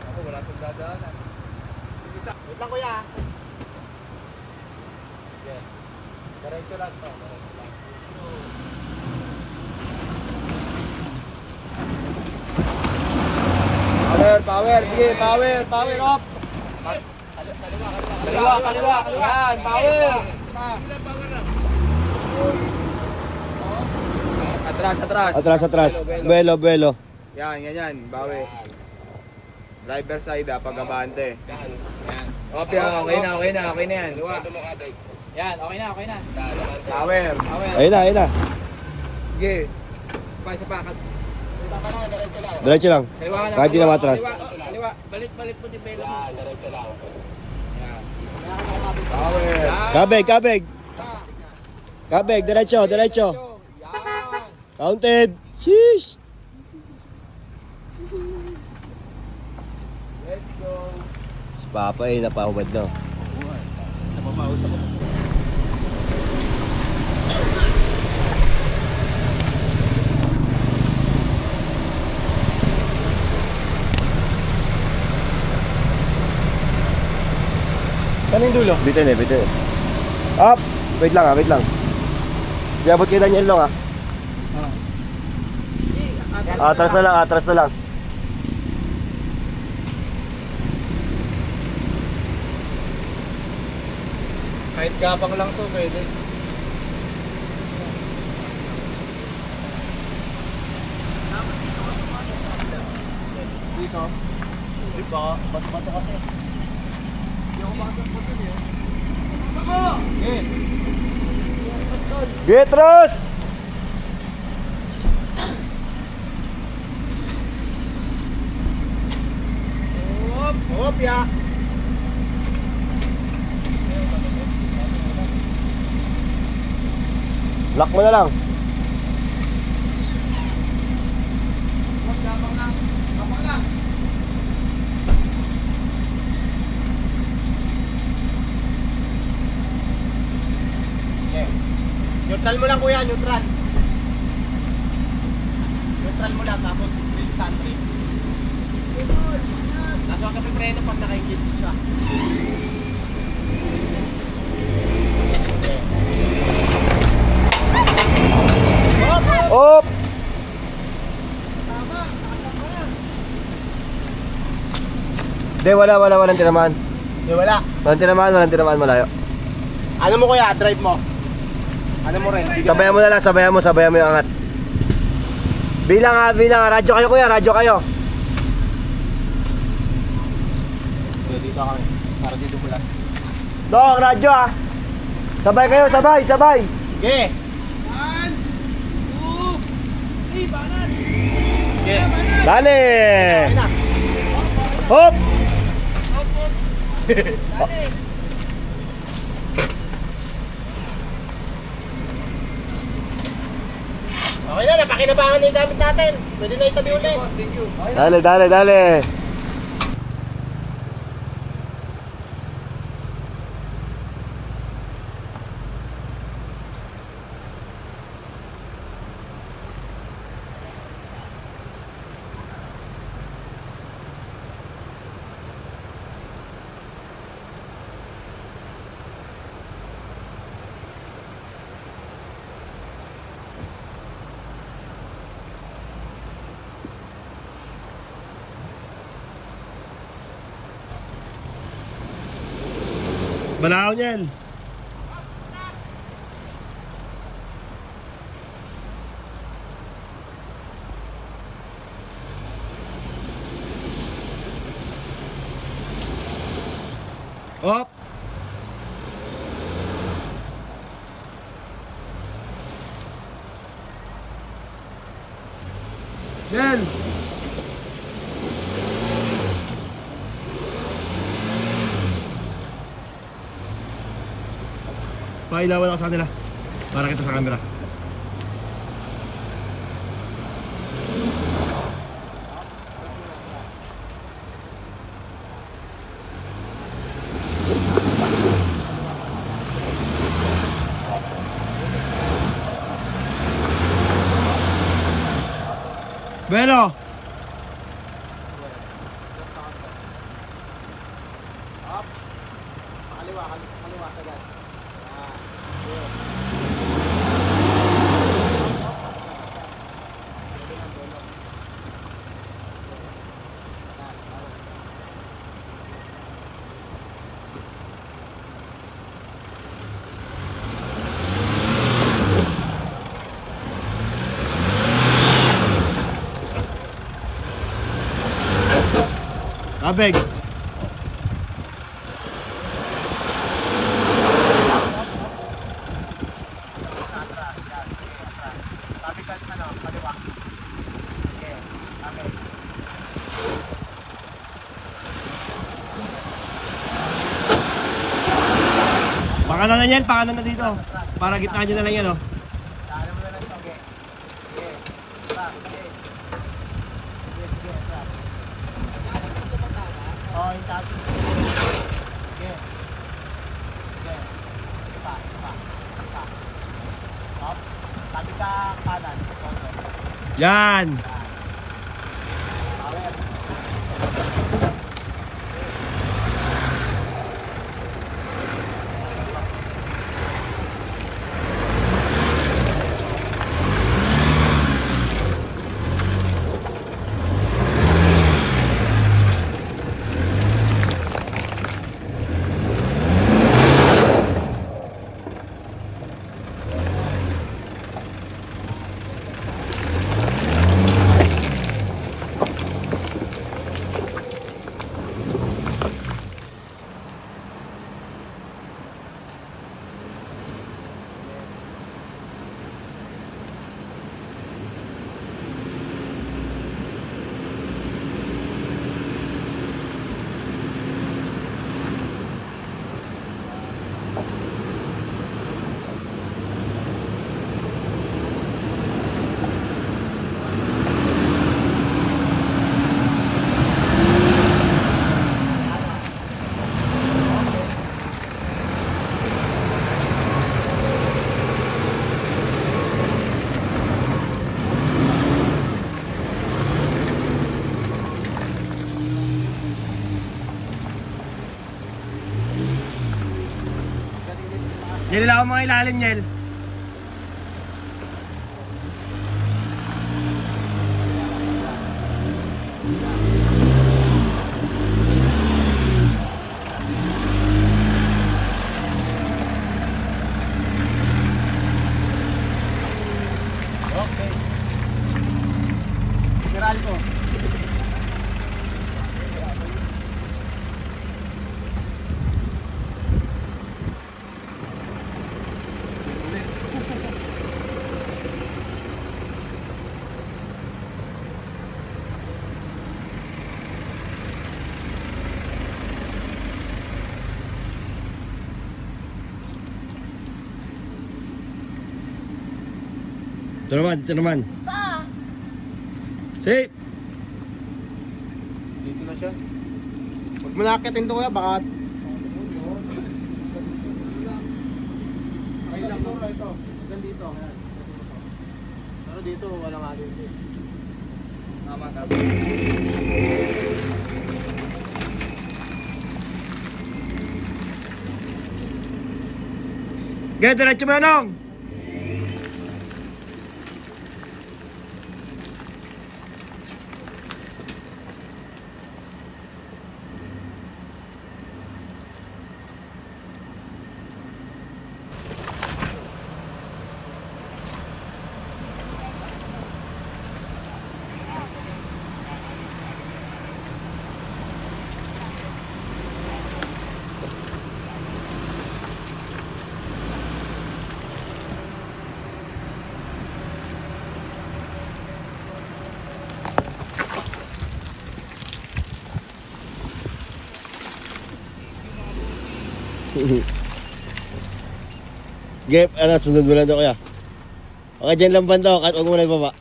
Speaker 2: Ako, wala akong dadaanan.
Speaker 8: Wait lang kuya. Yes. Diretso lang to. Diretso lang. Power. Sige, power off. Kaliwa. Yan, power. Atras. Buelo. Yan, ganyan, bawi. Driver side pag-abante. Okay na yan.
Speaker 2: Yan, okay na.
Speaker 8: Power.
Speaker 3: Ayun na.
Speaker 8: Sige.
Speaker 2: Isa pa.
Speaker 3: Diretso lang. Kahit di na matras.
Speaker 2: Kaliwa. Balik mo din pelo. Diretso lang.
Speaker 8: Power.
Speaker 3: Kabeg, diretso. Counted. Sheesh.
Speaker 8: Let's go.
Speaker 3: Si Papa napahubad na.
Speaker 2: Saan yung dulo?
Speaker 3: Bitin eh, bitin eh. Up! Wait lang wait lang. Diabot kay Daniel Long Atras na lang, atras na lang.
Speaker 2: Kahit gapang lang to, pwede. Dito? Hindi ba? Bato-bato kasi. Hindi ako makasapot dun eh. Sako!
Speaker 3: Getros!
Speaker 2: Hop, ya!
Speaker 3: Lock mo na lang.
Speaker 2: Gapang lang. Gapang lang.
Speaker 8: Neutral mo lang kuya, neutral. Neutral mo lang, tapos release entry. Tapos huwag ka pipreno pag naka-engage siya.
Speaker 3: Op! Hindi, walang tinamaan.
Speaker 8: Di wala.
Speaker 3: Walang tinamaan, malayo.
Speaker 8: Ano mo kuya, drive mo. Ano mo rin?
Speaker 3: Sabayan mo na lang, sabayan mo yung angat. Bilang radyo kayo kuya, radyo kayo.
Speaker 8: Dito kami, para dito bulas.
Speaker 3: Dok, radyo Sabay kayo, sabay.
Speaker 8: Okay.
Speaker 3: Dali! Hop!
Speaker 8: Okay na, napakinabangan na yung gamit natin. Pwede na itabi ulit. Thank you.
Speaker 3: Dali. Malaw niyan. Op! Yan! Pailawan ako sa kanila para kita sa camera. Belo!
Speaker 8: Kaliwa sa dyan.
Speaker 3: Abeg! Pakanan na yan, pakanan na dito. Para gitna nyo na lang yan, oh.
Speaker 8: Tabi ka kanan.
Speaker 3: Yan! Yan nila ako mga ilalim, Nel.
Speaker 8: Okay. Siral ko.
Speaker 3: Ito naman. Safe!
Speaker 8: Dito na siya. Huwag mo nakakitin to kuya, baka... Ay lang to, ito. Hanggang dito. Ayan. Pero dito, wala nga dito. Tama, tama.
Speaker 3: Gaya, diretso mo na nung! Gep, sunod mo lang daw kaya. Okay, dyan lang banda, kahit huwag mo na ibaba.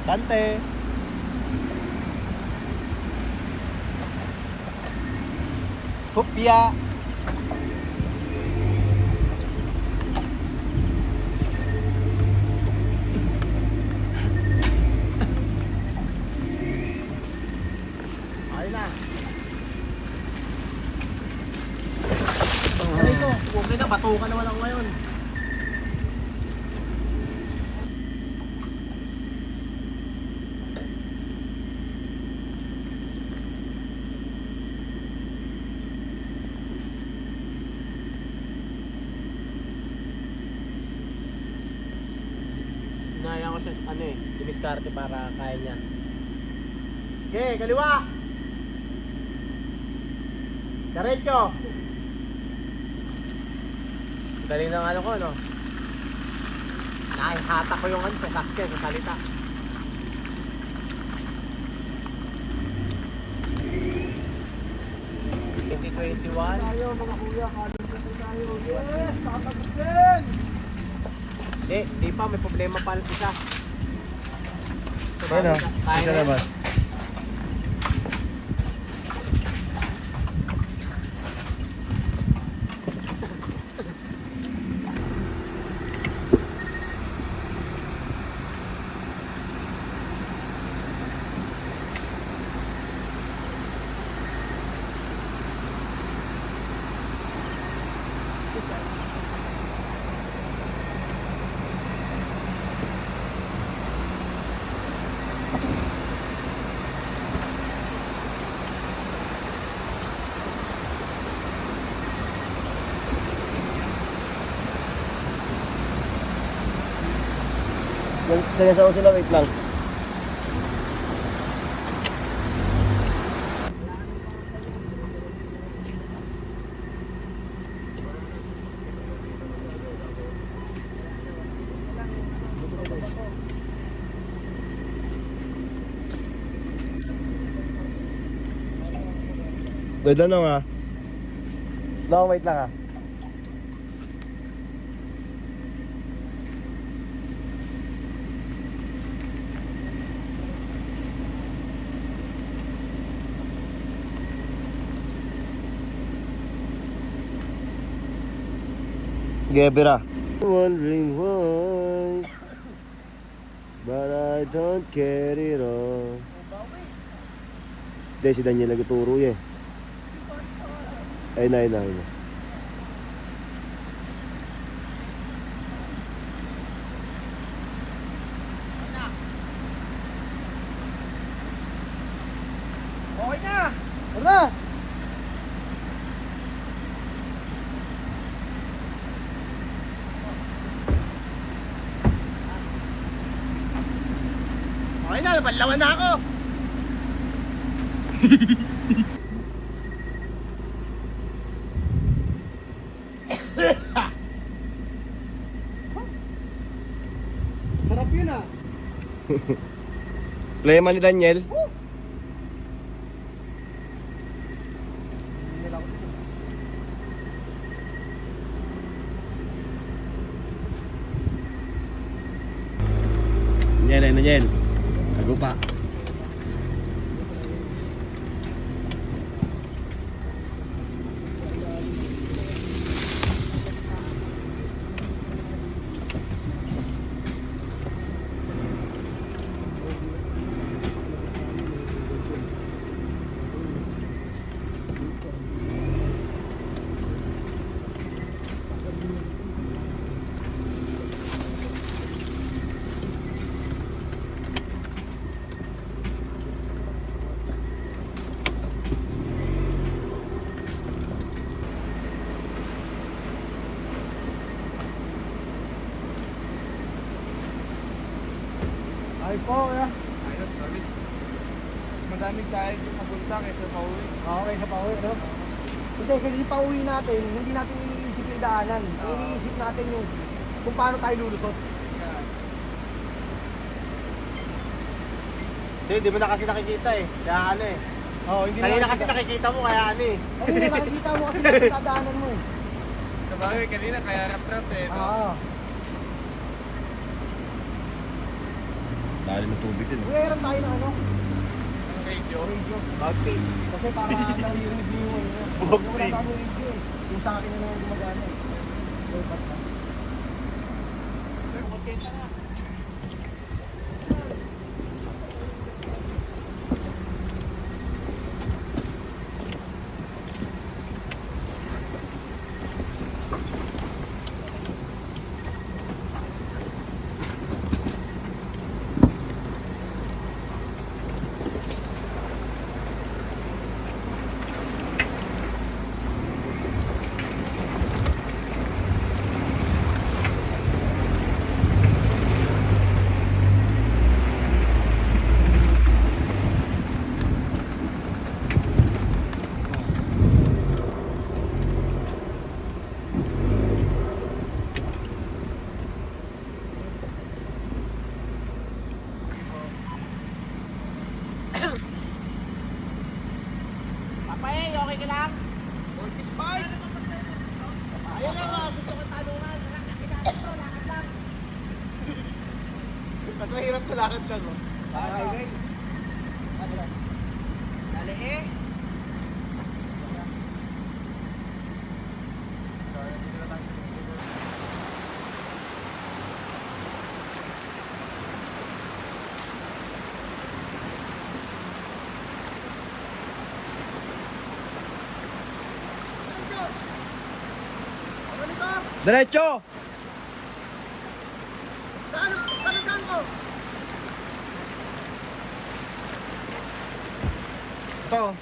Speaker 8: Bante. Kopya. Ayun na. Ito, okay na, batukan naman ako ngayon. Inaya ko siya dimiskarte para kaya niya. Okay, kaliwa! Diretso! Galing ng ano ko, no? Nakihata ko yung sasakyan sa salita. Tayo mga kuya, kalim na tayo. Yes! Nakatapos din! Di pa, may problema pa isa.
Speaker 3: Ano?
Speaker 8: Kaya
Speaker 3: Ito
Speaker 8: na.
Speaker 3: naman. Sinasaw sila, wait lang. Wait lang ha. No, wait lang ha. Gebera. Wondering why, but I don't care it all. Hindi, si Daniel nagtuturo eh. Ayun na, ayun na, ayun na.
Speaker 8: Okay na!
Speaker 2: Tara!
Speaker 8: Okay na, nabanlawan na ako!
Speaker 2: Sarap yun ah.
Speaker 3: Plema ni Daniel. Daniel. Tago pa.
Speaker 2: Ayos po, kuya.
Speaker 8: Ayos, solid. Madaming sahig yung papunta kaysa pauwi.
Speaker 2: Okay, sa pauwi, no? Hindi, kasi pauwi natin, hindi natin iniisip yung daanan. Iniisip natin yung kung paano tayo lulusot.
Speaker 8: Hindi mo na kasi nakikita eh. Kaya ano eh.
Speaker 2: Oo, hindi
Speaker 8: Kanina kasi nakikita mo kaya ano eh.
Speaker 2: Hindi na nakikita mo kasi yung daanan mo eh.
Speaker 8: Sabagay kanina kaya rat-rat eh.
Speaker 2: Oo.
Speaker 3: Dali ng tubig din.
Speaker 2: Kuya, meron tayo ng ano?
Speaker 8: Ang radio.
Speaker 2: Radio.
Speaker 8: Mouthpiece.
Speaker 2: Kasi para naririnig niyo yung ano.
Speaker 3: Boxing.
Speaker 2: Wala tayong radio eh. Yung sa akin na naman gumagana eh. Okay, ba't na?
Speaker 8: Papay, okay ka lang? 45! Ayun lang ah, gusto ko talungan. Lakad lang. Mas mahirap na lakad lang oh. Highway. Dali eh.
Speaker 3: Diretso!
Speaker 8: Saan ko?
Speaker 3: Ito.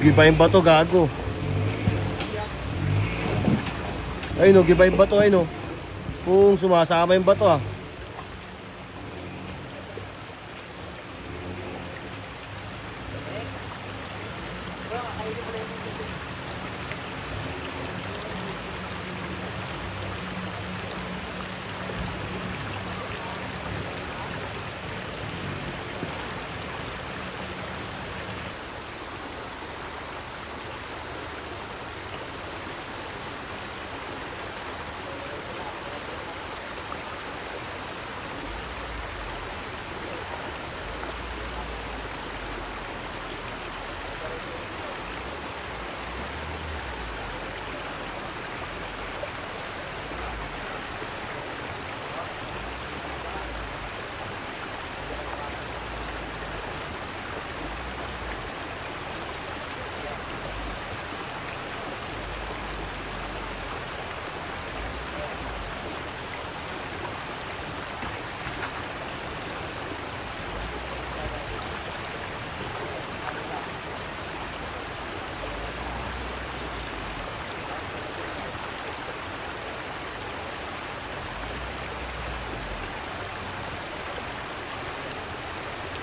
Speaker 3: Giba yung bato, gago. Ayun o, giba yung bato, ayun o. Kung sumasama yung bato ah.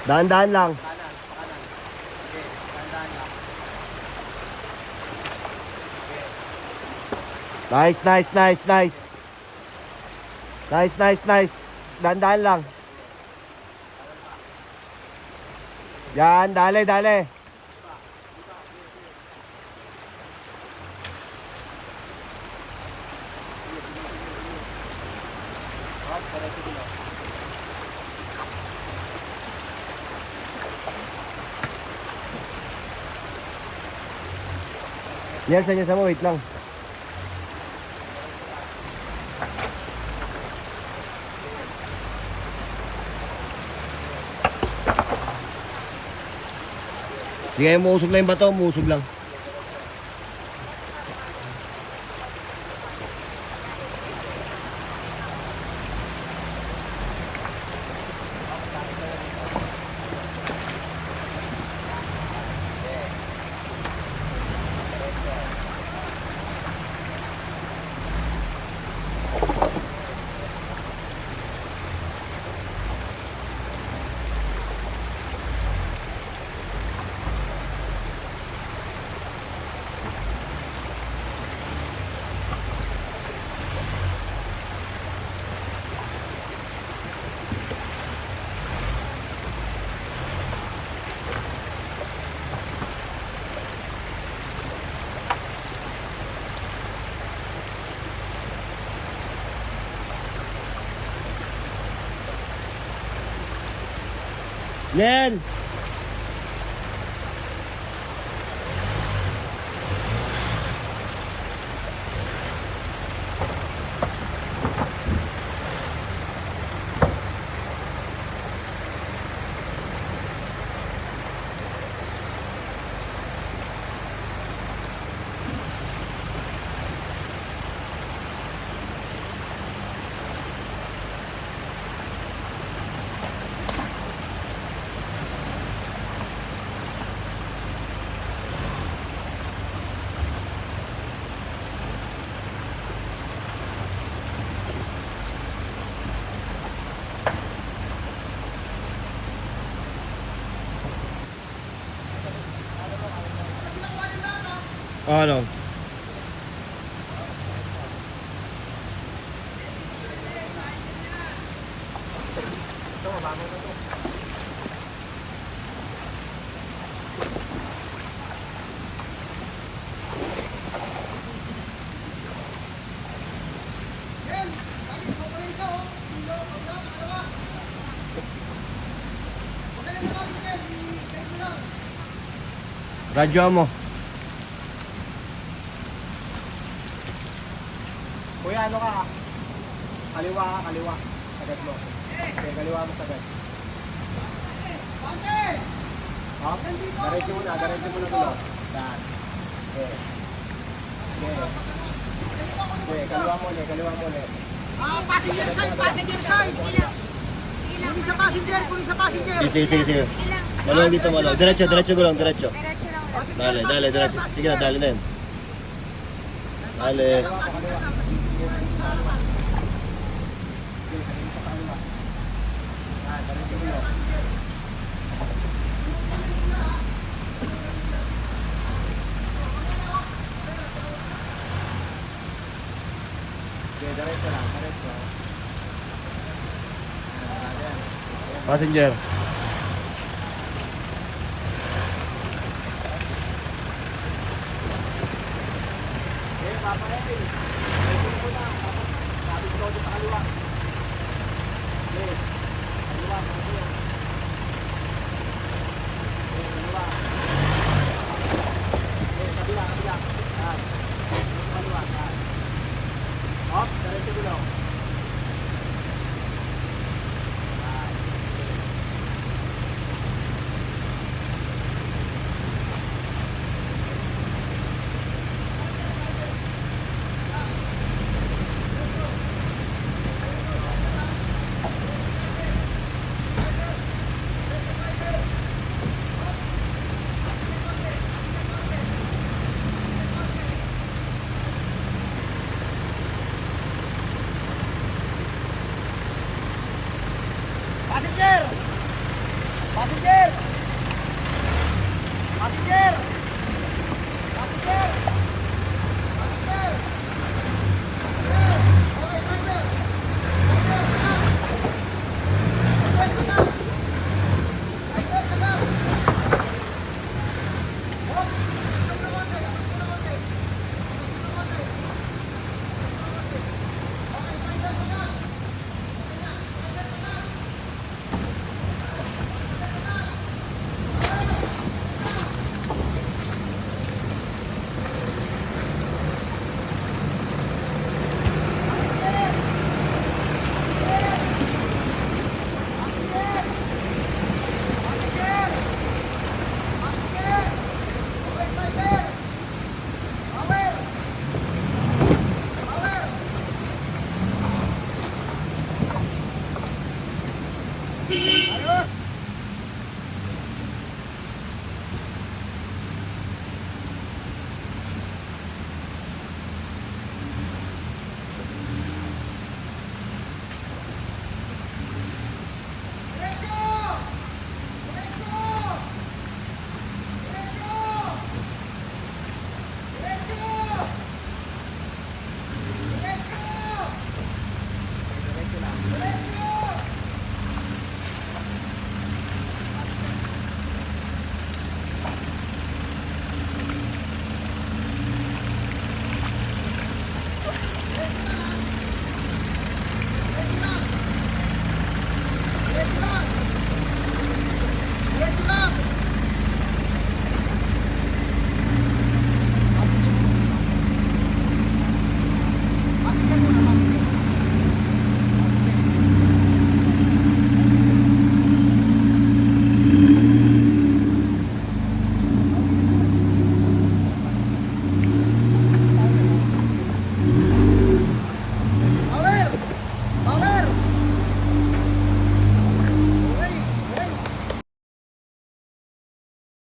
Speaker 3: Dahan-dahan lang. Nice, nice, nice, nice. Nice, nice, nice. Dahan-dahan lang. Yan, dale, dale. Yes, sa mo, wait lang. Sige, muusog lang yung bato, muusog lang. Nen! Ano? Radyo mo.
Speaker 8: Kuya, ano ka? Kaliwa ka, kaliwa. Sagad mo. Okay, kaliwa mo sagad. Ha? Diretso mo na dulo. Yan. Okay. Okay, kaliwa mo ulit.
Speaker 9: Passenger side! Kunin sa passenger!
Speaker 3: Sige. Malawag dito, malawag. Diretso gulong, diretso. Dale, dale, diretso. Sige na, dale na yan. Dale. Passenger.
Speaker 8: Off, diretso dito.